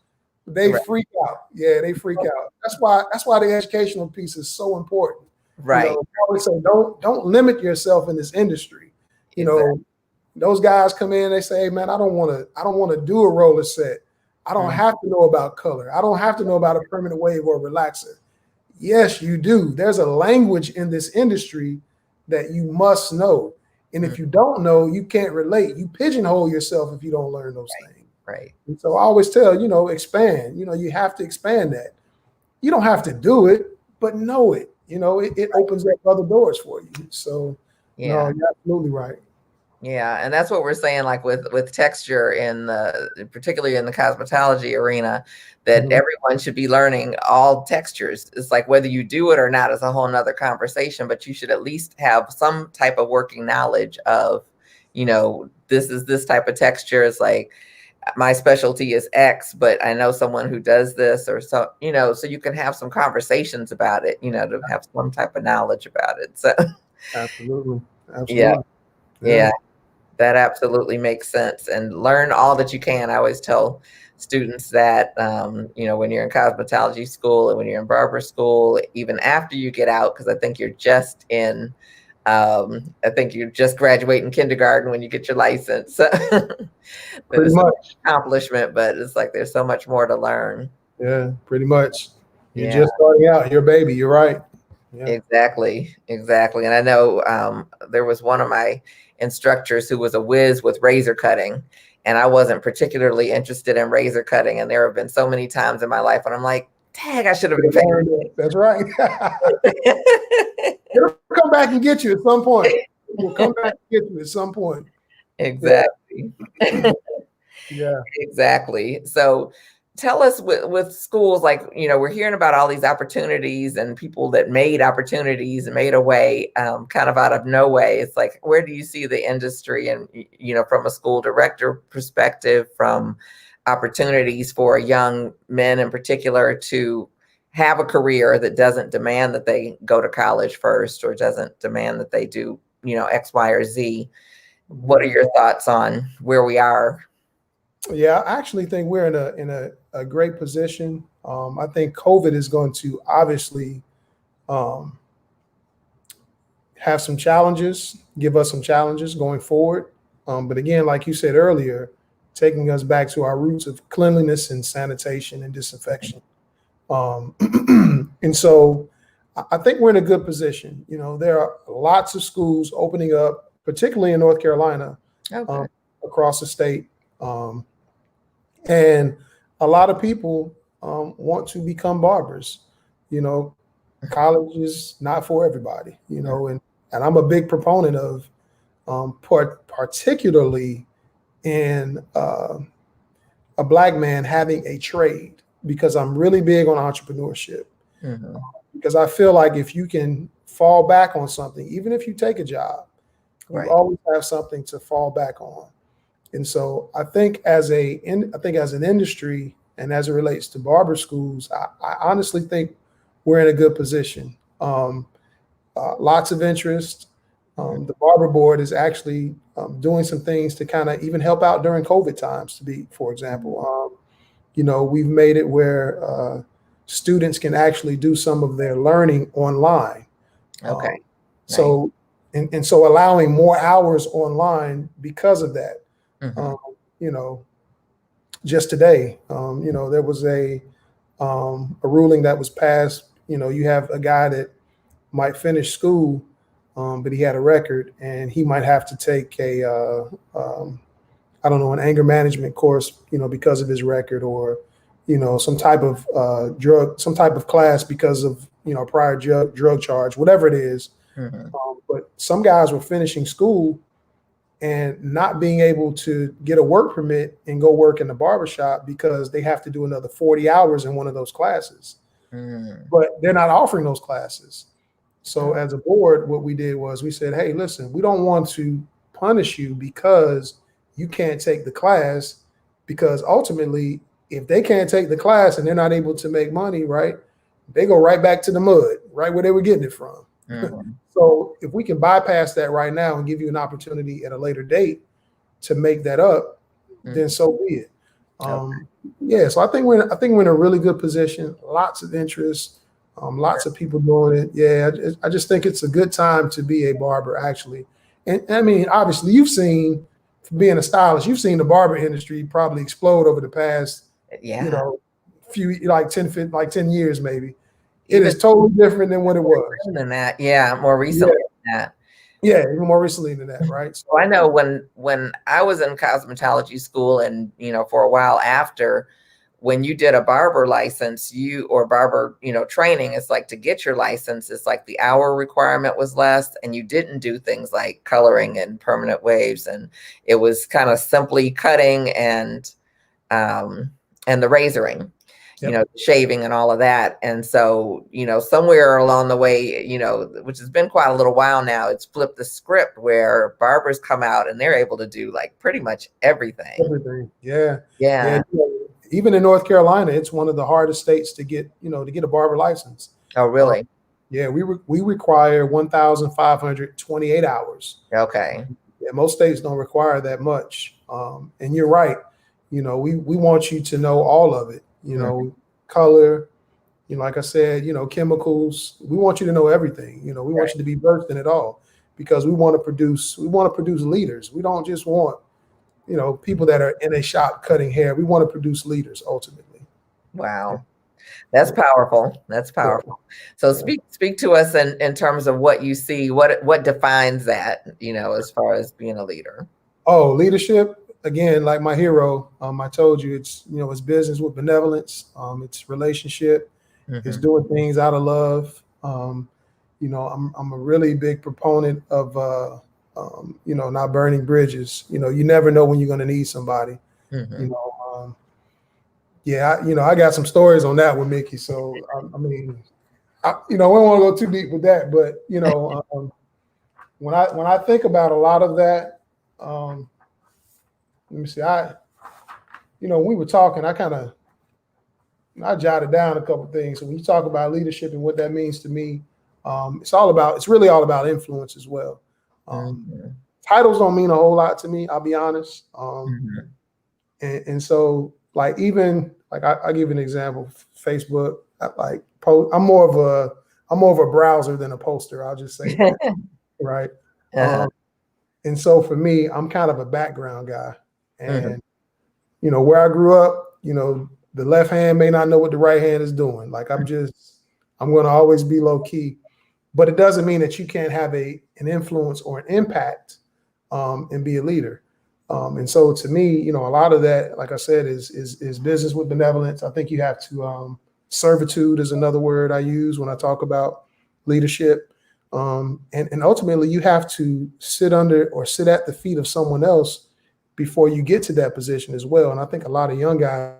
they freak out. Yeah, they freak out. That's why the educational piece is so important. Right. I always say don't limit yourself in this industry. Those guys come in, they say, hey man, I don't want to do a roller set. I don't have to know about color. I don't have to know about a permanent wave or relaxer. Yes, you do. There's a language in this industry that you must know. And if you don't know, you can't relate. You pigeonhole yourself if you don't learn those things. Right. And so I always tell, expand. You have to expand that. You don't have to do it, but know it. It opens up other doors for you. So, no, you're absolutely right. Yeah, and that's what we're saying, like with texture particularly in the cosmetology arena, that Mhm. everyone should be learning all textures. It's like whether you do it or not is a whole nother conversation, but you should at least have some type of working knowledge of, this is this type of texture. It's like my specialty is X, but I know someone who does this, or so you can have some conversations about it, to have some type of knowledge about it. So Absolutely. yeah, Absolutely. Yeah. yeah. That absolutely makes sense. And learn all that you can. I always tell students that, when you're in cosmetology school and when you're in barber school, even after you get out, because I think you're just graduating kindergarten when you get your license. So Pretty there's so much much. accomplishment, but it's like there's so much more to learn. Yeah, pretty much. You're Yeah. just starting out. You're a baby. You're right. Yeah. Exactly, exactly. And I know there was one of my instructors who was a whiz with razor cutting, and I wasn't particularly interested in razor cutting. And there have been so many times in my life when I'm like, dang, I should have been paying. That's right. It'll come back and get you at some point. It will come back and get you at some point. Exactly. Yeah. Exactly. So tell us with schools, like, we're hearing about all these opportunities and people that made opportunities and made a way kind of out of no way. It's like, where do you see the industry and, from a school director perspective, from opportunities for young men in particular to have a career that doesn't demand that they go to college first or doesn't demand that they do, X, Y, or Z? What are your thoughts on where we are? Yeah, I actually think we're in a great position. I think COVID is going to obviously um, have some challenges, give us some challenges going forward. But again, like you said earlier, taking us back to our roots of cleanliness and sanitation and disinfection. Um, and so I think we're in a good position. There are lots of schools opening up, particularly in North Carolina, Okay. across the state. And a lot of people want to become barbers. You know, college is not for everybody, and I'm a big proponent of particularly in a black man having a trade, because I'm really big on entrepreneurship. Mm-hmm. Because I feel like if you can fall back on something, even if you take a job, you Right. always have something to fall back on. And so I think as an industry and as it relates to barber schools, I honestly think we're in a good position. Lots of interest. The barber board is actually doing some things to kind of even help out during COVID times. For example, we've made it where students can actually do some of their learning online. Okay. So and so allowing more hours online because of that. Mm-hmm. You know, just today, there was a ruling that was passed. You have a guy that might finish school, but he had a record, and he might have to take I don't know, an anger management course, because of his record, or some type of some type of class because of prior drug charge, whatever it is. Mm-hmm. But some guys were finishing school and not being able to get a work permit and go work in the barbershop because they have to do another 40 hours in one of those classes. Mm-hmm. But they're not offering those classes. So as a board, what we did was we said, hey, listen, we don't want to punish you because you can't take the class, because ultimately, if they can't take the class and they're not able to make money, right, they go right back to the mud, right where they were getting it from. Mm-hmm. So if we can bypass that right now and give you an opportunity at a later date to make that up, then so be it. Yeah, so I think we're in a really good position. Lots of interest, lots of people doing it. Yeah, I just think it's a good time to be a barber, actually. And I mean, obviously, you've seen, being a stylist, you've seen the barber industry probably explode over the past, few 10 years maybe. It is totally different than what it was. Than that, more recently than that. Yeah, even more recently than that, right? So I know when I was in cosmetology school, and for a while after, when you did a barber license, or barber, training, it's like to get your license, it's like the hour requirement was less, and you didn't do things like coloring and permanent waves, and it was kind of simply cutting and the razoring, shaving and all of that. And so, somewhere along the way, which has been quite a little while now, it's flipped the script where barbers come out and they're able to do like pretty much everything. Yeah. Yeah. Even in North Carolina, it's one of the hardest states to get, to get a barber license. Oh, really? Yeah, we require 1,528 hours. Okay. Yeah, most states don't require that much. And you're right. We want you to know all of it. Color, like I said, chemicals. We want you to know everything. We want you to be versed in it all, because we want to produce leaders. We don't just want, people that are in a shop cutting hair. We want to produce leaders ultimately. Wow. That's powerful. That's powerful. So speak to us in terms of what you see, what defines that, as far as being a leader. Oh, leadership. Again, like my hero, I told you, it's, it's business with benevolence. It's relationship. It's doing things out of love. I'm a really big proponent of, not burning bridges. You never know when you're going to need somebody. I got some stories on that with Mickey. So, we don't want to go too deep with that, but, when I think about a lot of that, let me see. When we were talking, I jotted down a couple of things. So when you talk about leadership and what that means to me, it's really all about influence as well. Titles don't mean a whole lot to me, I'll be honest. And so like, even like I give an example, Facebook, I'm more of a browser than a poster. I'll just say that, right? And so for me, I'm kind of a background guy. And, where I grew up, the left hand may not know what the right hand is doing. Like I'm going to always be low key, but it doesn't mean that you can't have an influence or an impact and be a leader. And so to me, a lot of that, like I said, is business with benevolence. I think you have to, servitude is another word I use when I talk about leadership. And ultimately you have to sit under or sit at the feet of someone else before you get to that position as well. And I think a lot of young guys,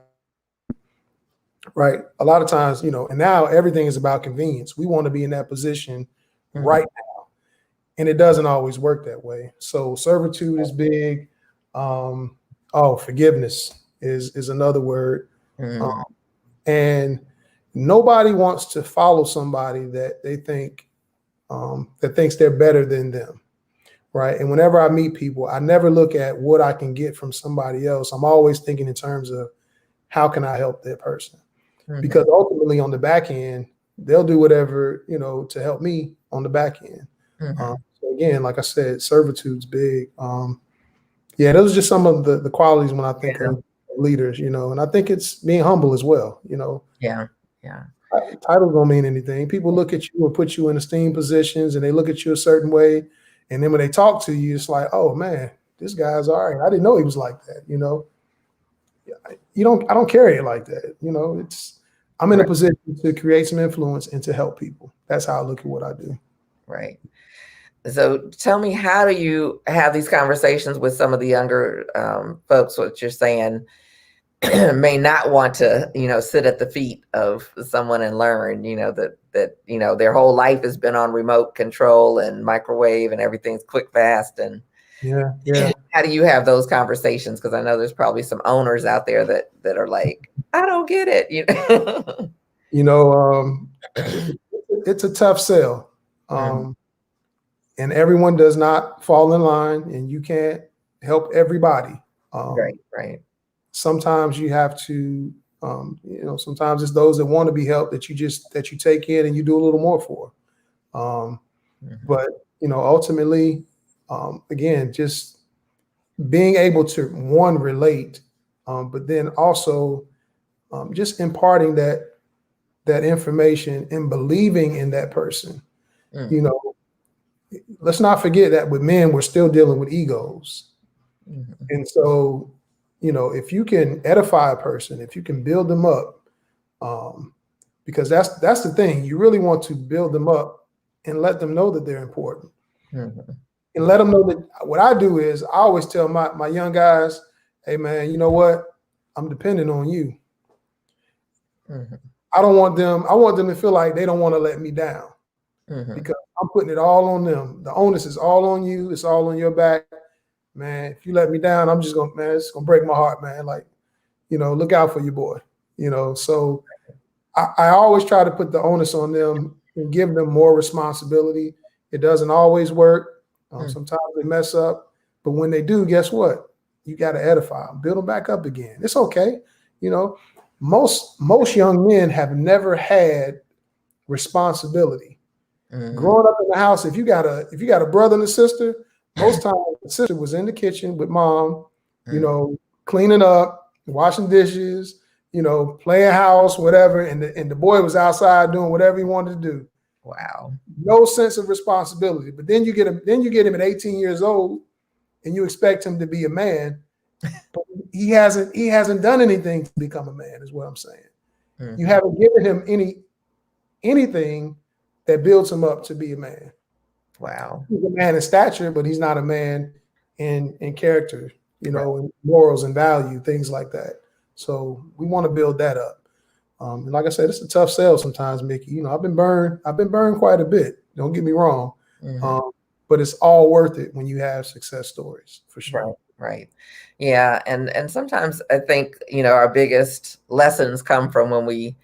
right, a lot of times, and now everything is about convenience. We want to be in that position right now. And it doesn't always work that way. So servitude is big. Forgiveness is another word. And nobody wants to follow somebody that they think that thinks they're better than them. Right. And whenever I meet people, I never look at what I can get from somebody else. I'm always thinking in terms of how can I help that person? Because ultimately on the back end, they'll do whatever, to help me on the back end. So again, like I said, servitude's big. Those are just some of the qualities when I think of leaders, and I think it's being humble as well, Yeah. Titles don't mean anything. People look at you and put you in esteemed positions, and they look at you a certain way. And then when they talk to you, it's like, oh man, this guy's all right. I didn't know he was like that. I don't carry it like that. I'm in a position to create some influence and to help people. That's how I look at what I do. Right. So tell me, how do you have these conversations with some of the younger folks, what you're saying may not want to, sit at the feet of someone and learn, that their whole life has been on remote control and microwave and everything's quick, fast. And how do you have those conversations? Because I know there's probably some owners out there that are like, I don't get it. It's a tough sell. And everyone does not fall in line, and you can't help everybody. Right. Sometimes you have to, sometimes it's those that want to be helped that you take in and you do a little more for. But, ultimately, again, just being able to relate, but then also just imparting that information and believing in that person. Let's not forget that with men, we're still dealing with egos. And so, if you can edify a person, if you can build them up, because that's the thing. You really want to build them up and let them know that they're important. Mm-hmm. And let them know that what I do is I always tell my young guys, hey man, you know what? I'm dependent on you. Mm-hmm. I want them to feel like they don't want to let me down, Mm-hmm. because I'm putting it all on them. The onus is all on you. It's all on your back, man. If you let me down, it's gonna break my heart, man. Like, look out for your boy, so I always try to put the onus on them and give them more responsibility. It doesn't always work. Sometimes they mess up, but when they do, guess what? You got to edify them, build them back up again. It's okay. Most young men have never had responsibility. Mm-hmm. Growing up in the house, if you got a brother and a sister, most times the sister was in the kitchen with mom, cleaning up, washing dishes, playing house, whatever, and the boy was outside doing whatever he wanted to do. Wow. No sense of responsibility. But then you get him at 18 years old, and you expect him to be a man, but he hasn't done anything to become a man, is what I'm saying. Mm-hmm. You haven't given him anything that builds him up to be a man. Wow. He's a man in stature, but he's not a man in character, Right. in morals and value, things like that. So we want to build that up. And like I said, it's a tough sell sometimes, Mickey. I've been burned quite a bit. Don't get me wrong. Mm-hmm. But it's all worth it when you have success stories, for sure. Right. Yeah. And sometimes I think, our biggest lessons come from when we,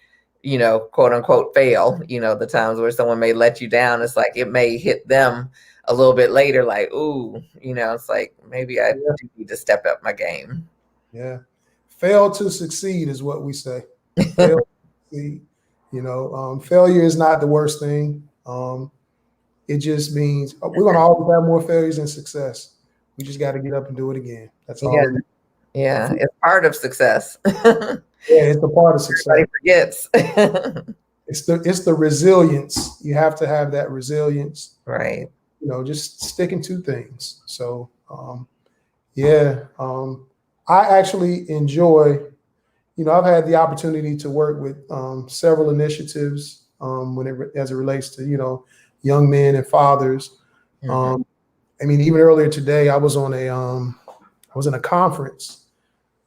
quote unquote, fail, the times where someone may let you down. It's like, it may hit them a little bit later, like, ooh, it's like, maybe I do need to step up my game. Yeah. Fail to succeed is what we say. Fail to succeed. Failure is not the worst thing. It just means we're going to always have more failures than success. We just got to get up and do it again. That's all. Yeah. It's part of success. Yeah, it's a part of success. Everybody forgets. It's the resilience. You have to have that resilience. Right. Just sticking to things. So, I actually enjoy, I've had the opportunity to work with several initiatives as it relates to, young men and fathers. Mm-hmm. Even earlier today, I was in a conference.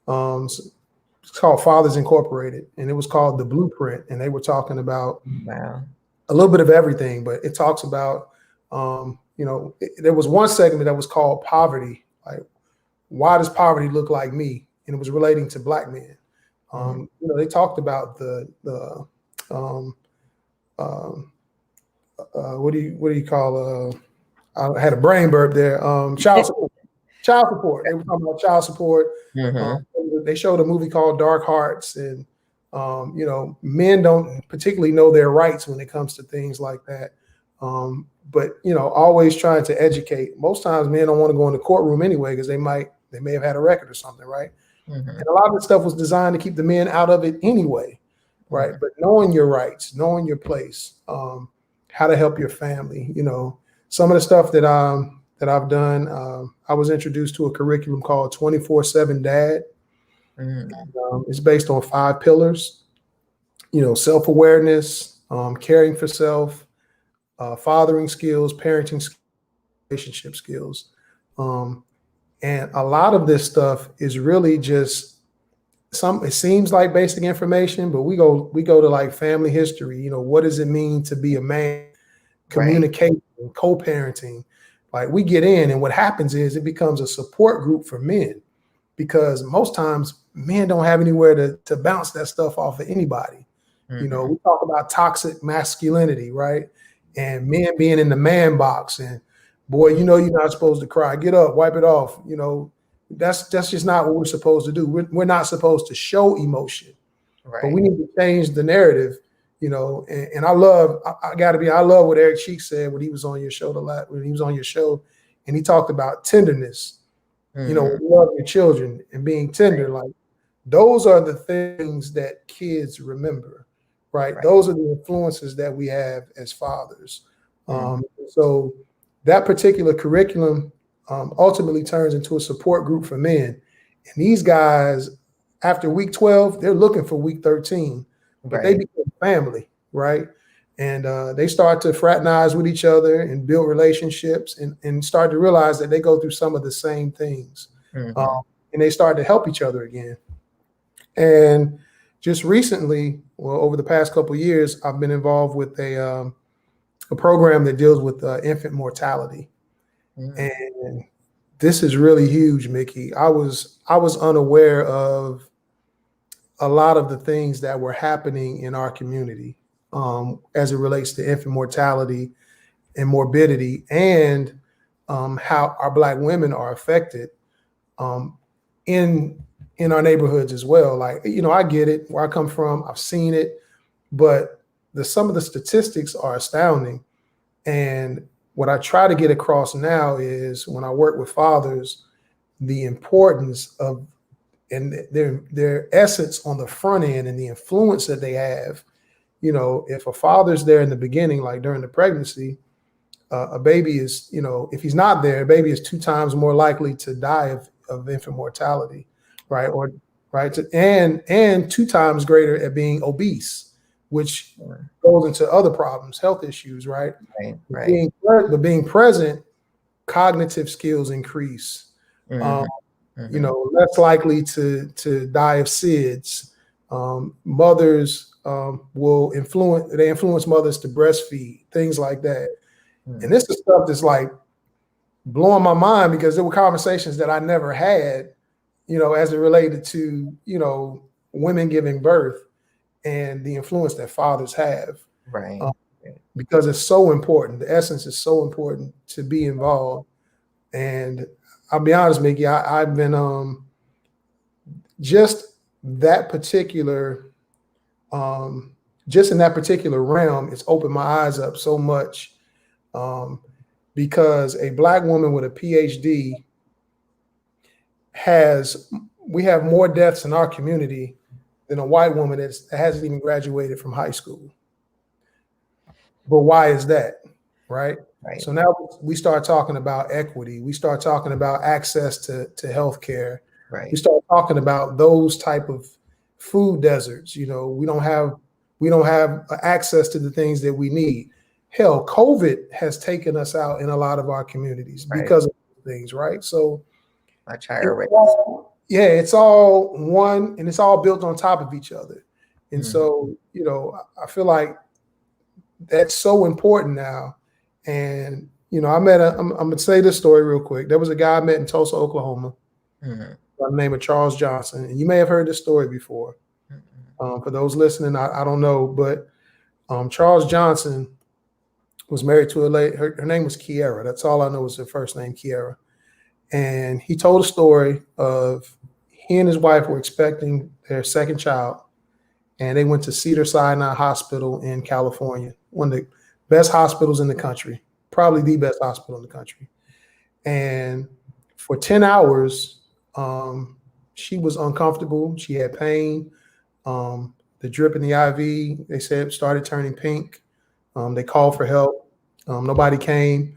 It's called Fathers Incorporated, and it was called The Blueprint. And they were talking about a little bit of everything, but it talks about, there was one segment that was called Poverty. Like, why does poverty look like me? And it was relating to Black men. They talked about what do you call? I had a brain burp there. Child support. Child support. They were talking about child support. Mm-hmm. They showed a movie called Dark Hearts, and men don't particularly know their rights when it comes to things like that. But always trying to educate. Most times, men don't want to go in the courtroom anyway because they may have had a record or something, right? Mm-hmm. And a lot of the stuff was designed to keep the men out of it anyway, right? Mm-hmm. But knowing your rights, knowing your place, how to help your family, some of the stuff that I've done. I was introduced to a curriculum called 24/7 Dad. Mm-hmm. It's based on 5 pillars, self-awareness, caring for self, fathering skills, parenting skills, relationship skills. And a lot of this stuff is really just it seems like basic information, but we go to like family history. What does it mean to be a man? Communication, co-parenting. Like, we get in, and what happens is it becomes a support group for men, because most times men don't have anywhere to bounce that stuff off of anybody. Mm-hmm. We talk about toxic masculinity, right? And men being in the man box, and boy, you're not supposed to cry. Get up, wipe it off. That's just not what we're supposed to do. We're not supposed to show emotion, but we need to change the narrative. And I love what Eric Cheek said when he was on your show and he talked about tenderness. Mm-hmm. Love your children and being tender. Like, those are the things that kids remember, right? Those are the influences that we have as fathers. So that particular curriculum ultimately turns into a support group for men. And these guys, after week 12, they're looking for week 13, but they become family, right? And they start to fraternize with each other and build relationships and start to realize that they go through some of the same things. And they start to help each other again. And just recently, well, over the past couple of years, I've been involved with a program that deals with infant mortality. And this is really huge, Mickey. I was unaware of a lot of the things that were happening in our community as it relates to infant mortality and morbidity, and how our Black women are affected in our neighborhoods as well. Like, I get it where I come from. I've seen it, but some of the statistics are astounding. And what I try to get across now is when I work with fathers, the importance of and their essence on the front end and the influence that they have. If a father's there in the beginning, like during the pregnancy, a baby is, if he's not there, a baby is 2 times more likely to die of infant mortality, right? And 2 times greater at being obese, which goes into other problems, health issues, right? Being present, cognitive skills increase. Less likely to die of SIDS. Mothers will influence mothers to breastfeed, things like that. And this is stuff that's like blowing my mind, because there were conversations that I never had, as it related to, women giving birth and the influence that fathers have. Because it's so important. The essence is so important to be involved. And I'll be honest, Mickey, I've been just in that particular realm, it's opened my eyes up so much, because a Black woman with a PhD we have more deaths in our community than a white woman that hasn't even graduated from high school. But why is that? Right. So now we start talking about equity. We start talking about access to healthcare. We start talking about those type of food deserts. We don't have access to the things that we need. Hell, COVID has taken us out in a lot of our communities because of things, right? So much higher rates. It's all one, and it's all built on top of each other. And so, I feel like that's so important now. And, I'm going to say this story real quick. There was a guy I met in Tulsa, Oklahoma, by the name of Charles Johnson. And you may have heard this story before. For those listening, I don't know, but Charles Johnson was married to a lady. Her name was Kiera. That's all I know is her first name, Kiera. And he told a story of he and his wife were expecting their second child, and they went to Cedars-Sinai Hospital in California, one of the best hospitals in the country, probably the best hospital in the country. And for 10 hours, she was uncomfortable. She had pain. The drip in the IV, they said, started turning pink. They called for help. Nobody came.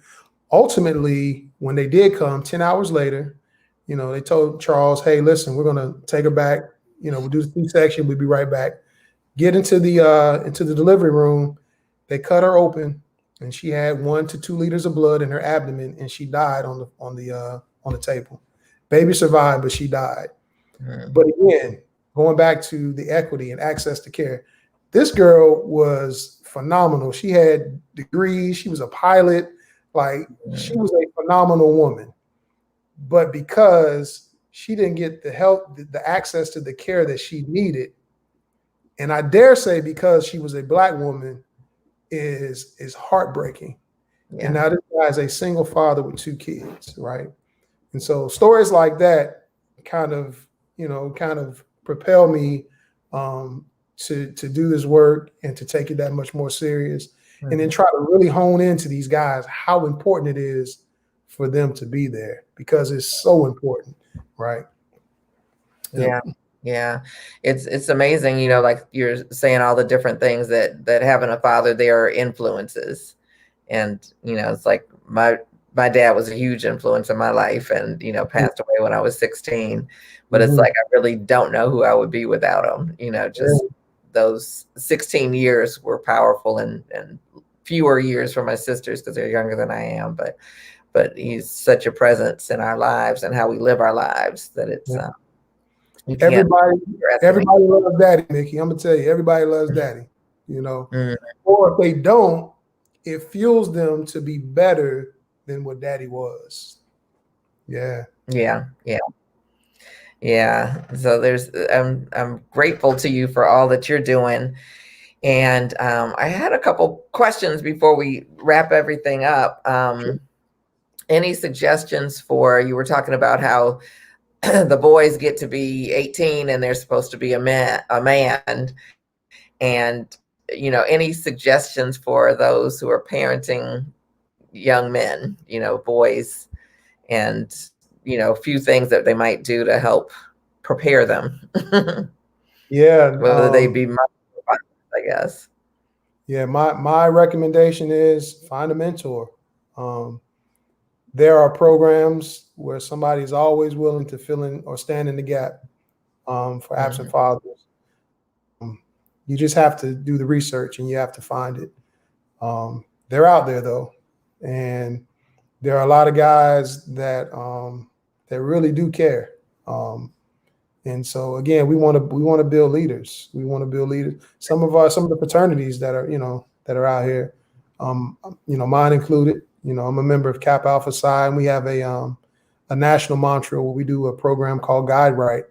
Ultimately, when they did come, 10 hours later, they told Charles, hey, listen, we're going to take her back. We'll do the C-section. We'll be right back. Get into the delivery room. They cut her open, and she had 1 to 2 liters of blood in her abdomen, and she died on the table. Baby survived, but she died. But again, going back to the equity and access to care, this girl was phenomenal. She had degrees. She was a pilot. She was a phenomenal woman. But because she didn't get the help, the access to the care that she needed, and I dare say because she was a Black woman, is heartbreaking. And now this guy is a single father with 2 kids, right? And so stories like that kind of propel me to do this work and to take it that much more serious, and then try to really hone into these guys, how important it is for them to be there, because it's so important, right? Yeah. It's amazing, like you're saying, all the different things that having a father there are influences. And, it's like my dad was a huge influence in my life and, passed away when I was 16. But it's Mhm. like, I really don't know who I would be without him. Just those 16 years were powerful, and fewer years for my sisters because they're younger than I am. But he's such a presence in our lives and how we live our lives that it's, you can't everybody loves daddy, Mickey. I'm gonna tell you, everybody loves daddy, or if they don't, it fuels them to be better than what daddy was. Yeah. So I'm grateful to you for all that you're doing. And I had a couple questions before we wrap everything up. Any suggestions you were talking about how the boys get to be 18 and they're supposed to be a man, and any suggestions for those who are parenting young men, boys, and a few things that they might do to help prepare them. Yeah. Whether they be I guess. Yeah, my recommendation is find a mentor. There are programs where somebody is always willing to fill in or stand in the gap for absent fathers. You just have to do the research and you have to find it. They're out there though, and there are a lot of guys that that really do care. And so again, we want to build leaders. We want to build leaders. Some of the fraternities that are out here, mine included. I'm a member of Kappa Alpha Psi, and we have a national mantra where we do a program called Guide Right,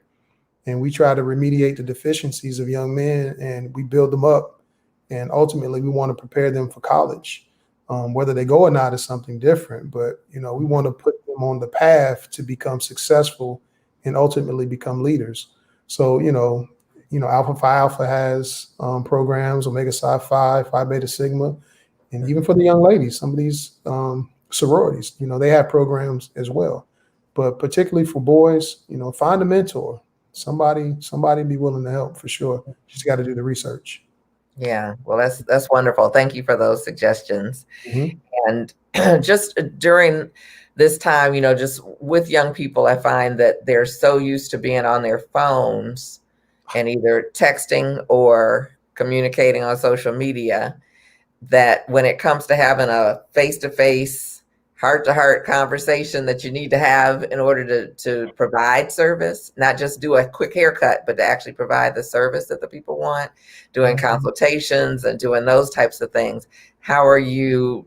and we try to remediate the deficiencies of young men, and we build them up, and ultimately we want to prepare them for college. Whether they go or not is something different, but we want to put them on the path to become successful and ultimately become leaders. So Alpha Phi Alpha has programs, Omega Psi Phi, Phi Beta Sigma, and even for the young ladies, some of these sororities, they have programs as well. But particularly for boys, find a mentor, somebody be willing to help for sure. Just got to do the research. Yeah, well, that's wonderful. Thank you for those suggestions. Mm-hmm. And just during this time, just with young people, I find that they're so used to being on their phones and either texting or communicating on social media that when it comes to having a face-to-face, heart-to-heart conversation that you need to have in order to provide service, not just do a quick haircut, but to actually provide the service that the people want, doing consultations and doing those types of things. How are you,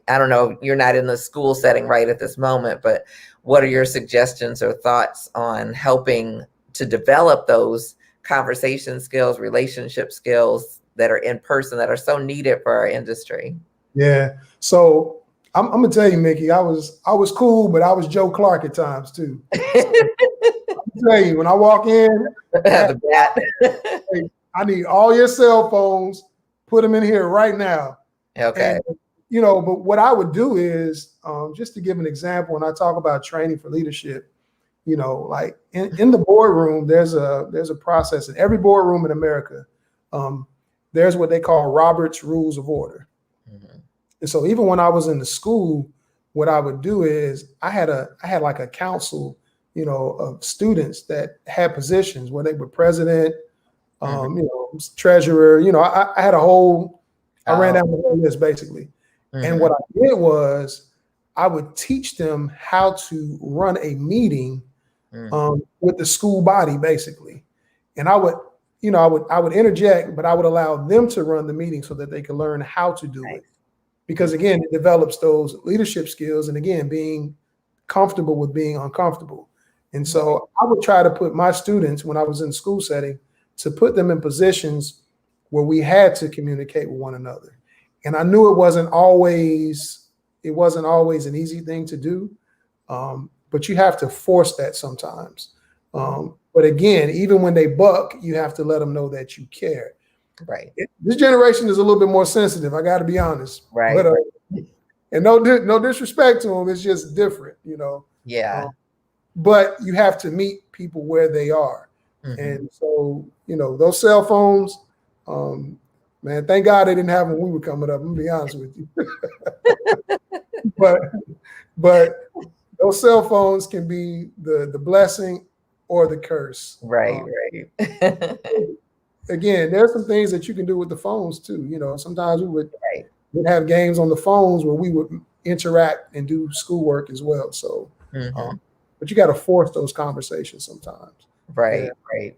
I don't know, you're not in the school setting right at this moment, but what are your suggestions or thoughts on helping to develop those conversation skills, relationship skills that are in person that are so needed for our industry? Yeah. So I'm gonna tell you, Mickey, I was cool, but I was Joe Clark at times too. I'll tell you, when I walk in, I need all your cell phones, put them in here right now. Okay. And, but what I would do is, just to give an example, when I talk about training for leadership, like in the boardroom, there's a process in every boardroom in America. There's what they call Robert's Rules of Order. Mm-hmm. And so even when I was in the school, what I would do is I had like a council, of students that had positions where they were president, treasurer, I had a whole, I ran down the whole list basically. Mm-hmm. And what I did was I would teach them how to run a meeting with the school body basically. And I would interject, but I would allow them to run the meeting so that they could learn how to do it. Because again, it develops those leadership skills, and again, being comfortable with being uncomfortable. And so I would try to put my students, when I was in the school setting, to put them in positions where we had to communicate with one another. And I knew it wasn't always an easy thing to do, but you have to force that sometimes. But again, even when they buck, you have to let them know that you care. Right. This generation is a little bit more sensitive. I got to be honest. Right. But, and no disrespect to them. It's just different, Yeah. But you have to meet people where they are. Mm-hmm. And so, those cell phones, man, thank God they didn't have them when we were coming up. I'm gonna be honest with you. but those cell phones can be the blessing or the curse. Right, right. Again, there's some things that you can do with the phones too. Sometimes we would Right. we'd have games on the phones where we would interact and do schoolwork as well. So, Mhm. but you got to force those conversations sometimes. Right, Yeah. right.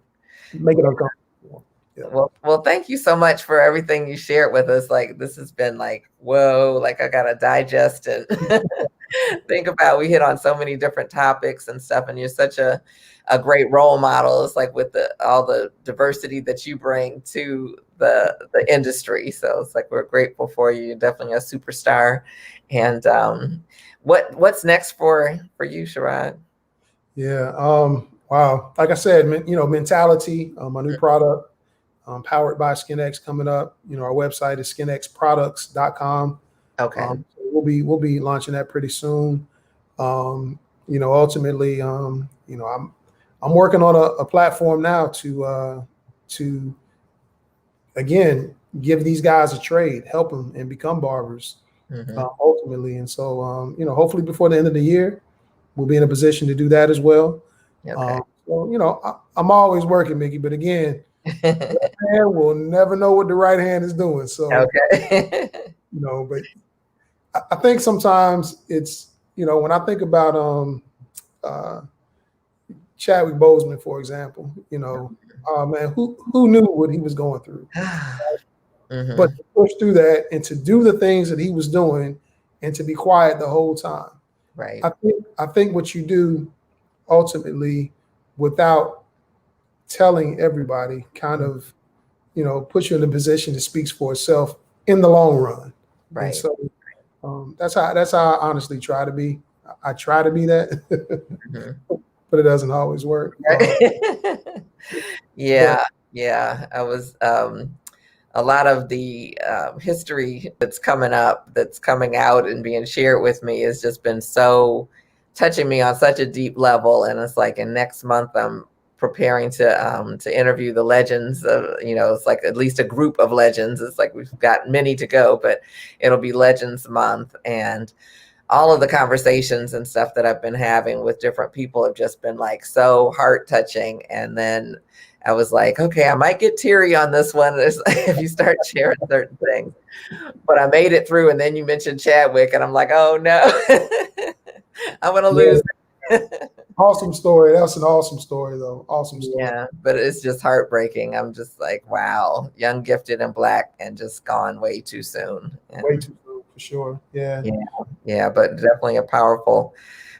Make it uncomfortable. Yeah. Well, thank you so much for everything you shared with us. Like, this has been like, whoa, like I gotta digest and think about. We hit on so many different topics and stuff, and you're such a great role model. It's like with all the diversity that you bring to the industry. So it's like we're grateful for you. You're definitely a superstar. And what's next for you, Sherod? Yeah. Wow. Like I said, mentality, my new product, powered by SkinX coming up. Our website is skinxproducts.com. Okay. So we'll be launching that pretty soon. Ultimately, I'm working on a platform now to again give these guys a trade, help them and become barbers ultimately. And so, hopefully before the end of the year, we'll be in a position to do that as well. Okay. I'm always working, Mickey, but again, the left hand will never know what the right hand is doing. So, Okay. but I think sometimes it's, when I think about Chadwick Boseman, for example, oh man, who knew what he was going through? But to push through that and to do the things that he was doing and to be quiet the whole time. Right. I think what you do ultimately without telling everybody kind of, puts you in a position that speaks for itself in the long run. Right. And so that's how I honestly try to be. I try to be that, but it doesn't always work. Yeah. I was a lot of the history that's coming out and being shared with me has just been so touching me on such a deep level. And it's like, and next month I'm preparing to interview the legends of, it's like at least a group of legends. It's like we've got many to go, but it'll be Legends Month. And all of the conversations and stuff that I've been having with different people have just been like so heart touching. And then I was like, okay, I might get teary on this one if you start sharing certain things. But I made it through. And then you mentioned Chadwick, and I'm like, oh no, I'm gonna lose. Awesome story. That's an awesome story, though. Awesome story. Yeah, but it's just heartbreaking. I'm just like, wow, young, gifted, and Black, and just gone way too soon. Way too soon, for sure. Yeah. Yeah, but definitely a powerful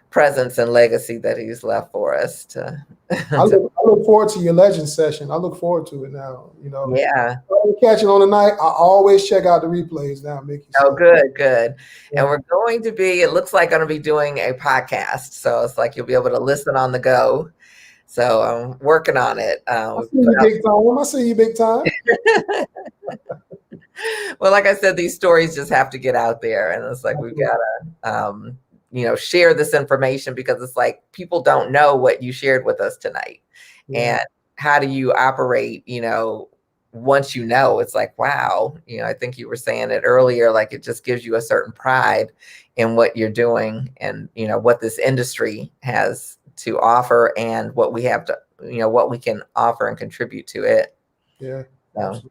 presence and legacy that he's left for us to. I look forward to your legend session. I look forward to it now. Yeah. Catch it on the night. I always check out the replays now, Mickey. Oh, good. Yeah. And we're going to be, it looks like going to be doing a podcast. So it's like you'll be able to listen on the go. So I'm working on it. I see you big time. I see you big time. Well, like I said, these stories just have to get out there. And it's like, we've got to, share this information, because it's like people don't know what you shared with us tonight. Yeah. And how do you operate, once it's like, wow, I think you were saying it earlier, like it just gives you a certain pride in what you're doing and, what this industry has to offer and what we have to, what we can offer and contribute to it. Yeah. So,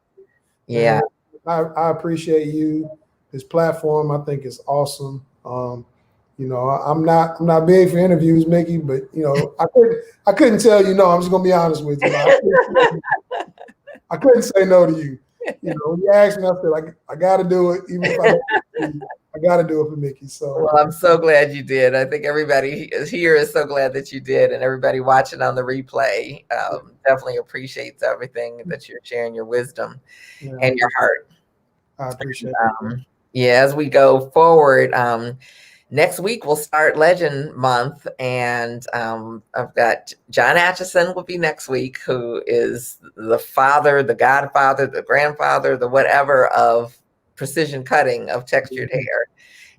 yeah. I appreciate you. This platform, I think, is awesome. I'm not big for interviews, Mickey, but I couldn't tell you no. I'm just gonna be honest with you. I couldn't say no to you. When you asked me, I said like I got to do it, even if I got to do it for Mickey. So, well, I'm so glad you did. I think everybody here is so glad that you did, and everybody watching on the replay definitely appreciates everything that you're sharing, your wisdom and your heart. I appreciate it. Yeah, as we go forward, next week we'll start Legend Month, and I've got John Atchison will be next week, who is the father, the godfather, the grandfather, the whatever of precision cutting of textured hair.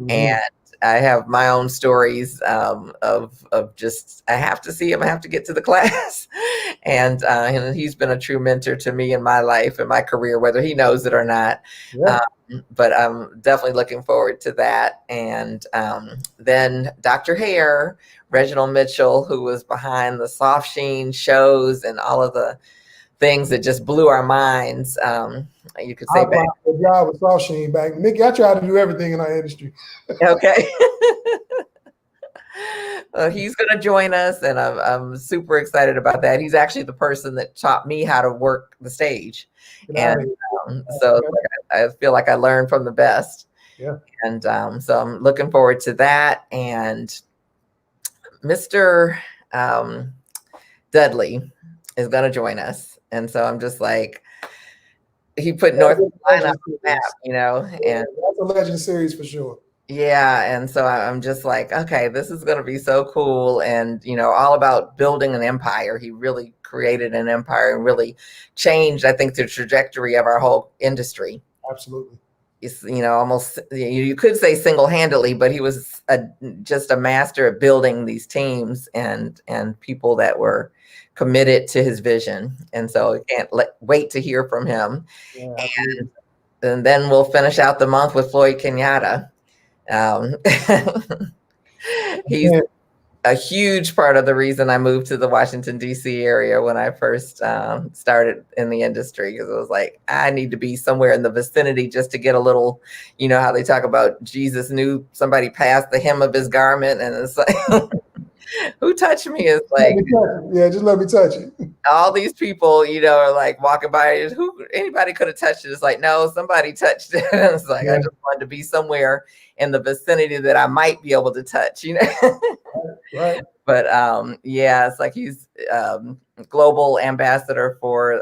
And I have my own stories of just, I have to see him, I have to get to the class. And he's been a true mentor to me in my life and my career, whether he knows it or not. Yeah. But I'm definitely looking forward to that. And then Dr. Hare, Reginald Mitchell, who was behind the soft sheen shows and all of the things that just blew our minds. You could say I applied for a job with Soft Sheen back. Mickey, I try to do everything in our industry. Okay. Well, he's going to join us, and I'm super excited about that. He's actually the person that taught me how to work the stage. And so I feel like I learned from the best. Yeah. And so I'm looking forward to that. And Mr. Dudley is going to join us. And so I'm just like, he put North Carolina on the map, and that's a legend series for sure. Yeah. And so I'm just like, okay, this is going to be so cool. And, all about building an empire. He really created an empire and really changed, I think, the trajectory of our whole industry. Absolutely. It's, almost, you could say single-handedly, but he was just a master at building these teams and people that were committed to his vision. And so I can't wait to hear from him. Yeah, and then we'll finish out the month with Floyd Kenyatta. He's a huge part of the reason I moved to the Washington, D.C. area when I first started in the industry, because it was like, I need to be somewhere in the vicinity just to get a little, how they talk about Jesus knew somebody passed the hem of his garment, and it's like, who touched me? It's like, yeah, just let me touch it. All these people, are like walking by, anybody could have touched it. It's like, no, somebody touched it. It's like, I just wanted to be somewhere in the vicinity that I might be able to touch, Right. But it's like he's global ambassador for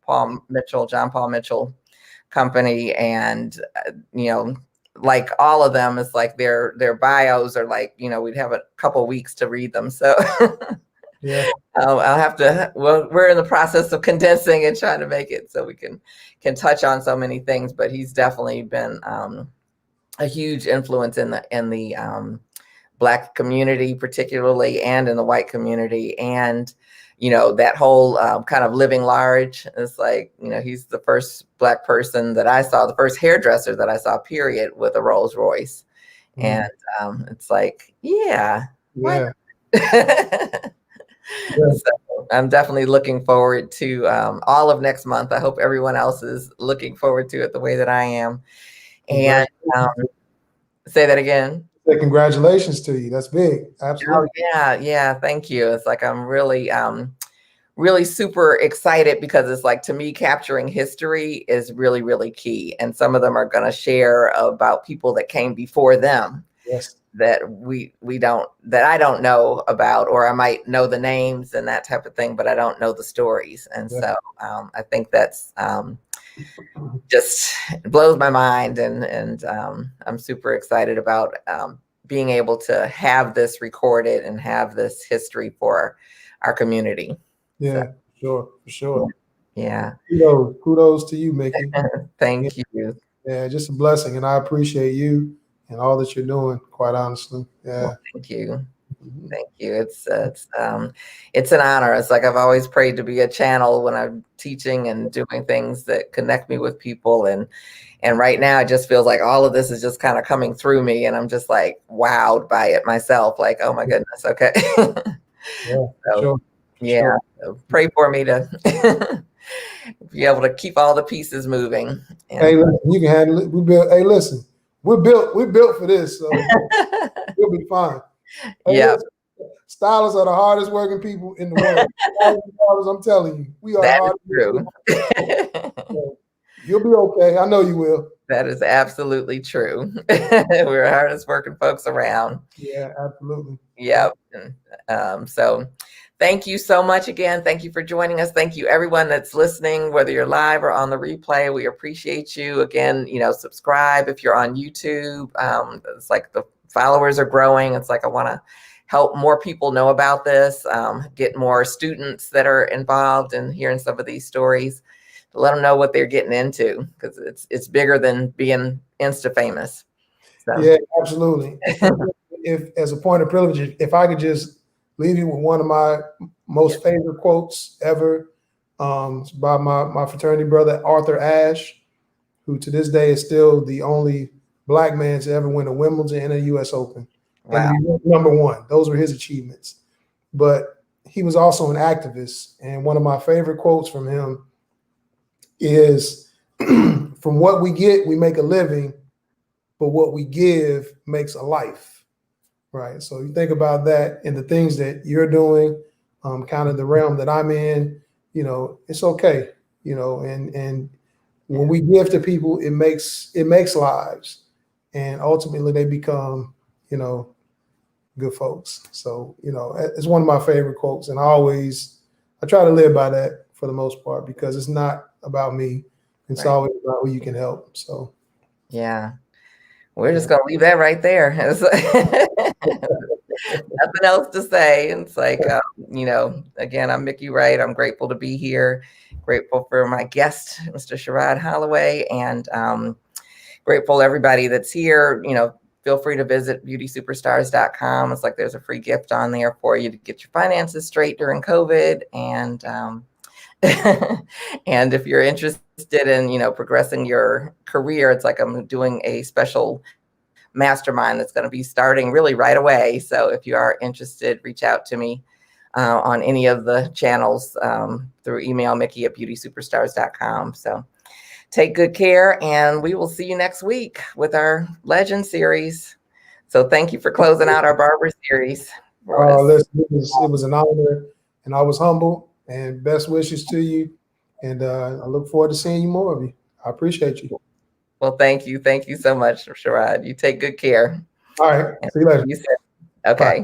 John Paul Mitchell Company, and like all of them, it's like their bios are like, we'd have a couple weeks to read them. So yeah, I'll have to. Well, we're in the process of condensing and trying to make it so we can touch on so many things. But he's definitely been a huge influence in the Black community, particularly, and in the white community, and that whole kind of living large. It's like, he's the first Black person that I saw, the first hairdresser that I saw, period, with a Rolls Royce. And it's like, yeah. So I'm definitely looking forward to all of next month. I hope everyone else is looking forward to it the way that I am. And say that again. Congratulations to you. That's big. Absolutely. Oh, yeah. Thank you. It's like I'm really really super excited, because it's like, to me, capturing history is really, really key. And some of them are going to share about people that came before them. Yes. That I don't know about, or I might know the names and that type of thing, but I don't know the stories. And so I think that's just blows my mind. And I'm super excited about being able to have this recorded and have this history for our community. Yeah, for sure. Yeah. Kudos to you, Mickey. Thank you. Yeah, just a blessing. And I appreciate you and all that you're doing, quite honestly. Yeah. Well, thank you. Thank you. It's an honor. It's like I've always prayed to be a channel when I'm teaching and doing things that connect me with people. And right now it just feels like all of this is just kind of coming through me, and I'm just like wowed by it myself. Like, oh my goodness. Okay. Sure. So pray for me to be able to keep all the pieces moving. And hey, listen, you can handle it. We're built for this, so we'll be fine. Hey, yeah. Stylists are the hardest working people in the world. I'm telling you, we are that hard. True. So you'll be okay. I know you will. That is absolutely true. We're the hardest working folks around. Yeah, absolutely. Yep. So thank you so much again. Thank you for joining us. Thank you, everyone that's listening, whether you're live or on the replay. We appreciate you. Again, subscribe if you're on YouTube. It's like the followers are growing. It's like I want to help more people know about this, get more students that are involved in hearing some of these stories, to let them know what they're getting into, because it's bigger than being Insta famous. So. Yeah, absolutely. If as a point of privilege, if I could just leave you with one of my most favorite quotes ever, it's by my fraternity brother, Arthur Ashe, who to this day is still the only Black man to ever win a Wimbledon and a US Open. Wow. And to be #1. Those were his achievements. But he was also an activist. And one of my favorite quotes from him is, from what we get, we make a living, but what we give makes a life, right? So you think about that and the things that you're doing, kind of the realm that I'm in, it's okay, and when we give to people, it makes lives, and ultimately they become, good folks. So, it's one of my favorite quotes, and I try to live by that for the most part, because it's not about me. It's always about who you can help. So, yeah. We're just going to leave that right there. Nothing else to say. It's like, again, I'm Mickey Wright. I'm grateful to be here. Grateful for my guest, Mr. Sherod Holloway, and grateful everybody that's here. Feel free to visit beautysuperstars.com. It's like there's a free gift on there for you to get your finances straight during COVID. And and if you're interested in, progressing your career, it's like I'm doing a special mastermind that's going to be starting really right away. So if you are interested, reach out to me on any of the channels through email, mickey@beautysuperstars.com. So take good care, and we will see you next week with our Legend series. So thank you for closing out our Barber series. Listen, it was an honor, and I was humble, and best wishes to you. And I look forward to seeing you more of you. I appreciate you. Well, thank you. Thank you so much, Sherod. You take good care. All right. See you later. Okay. Bye.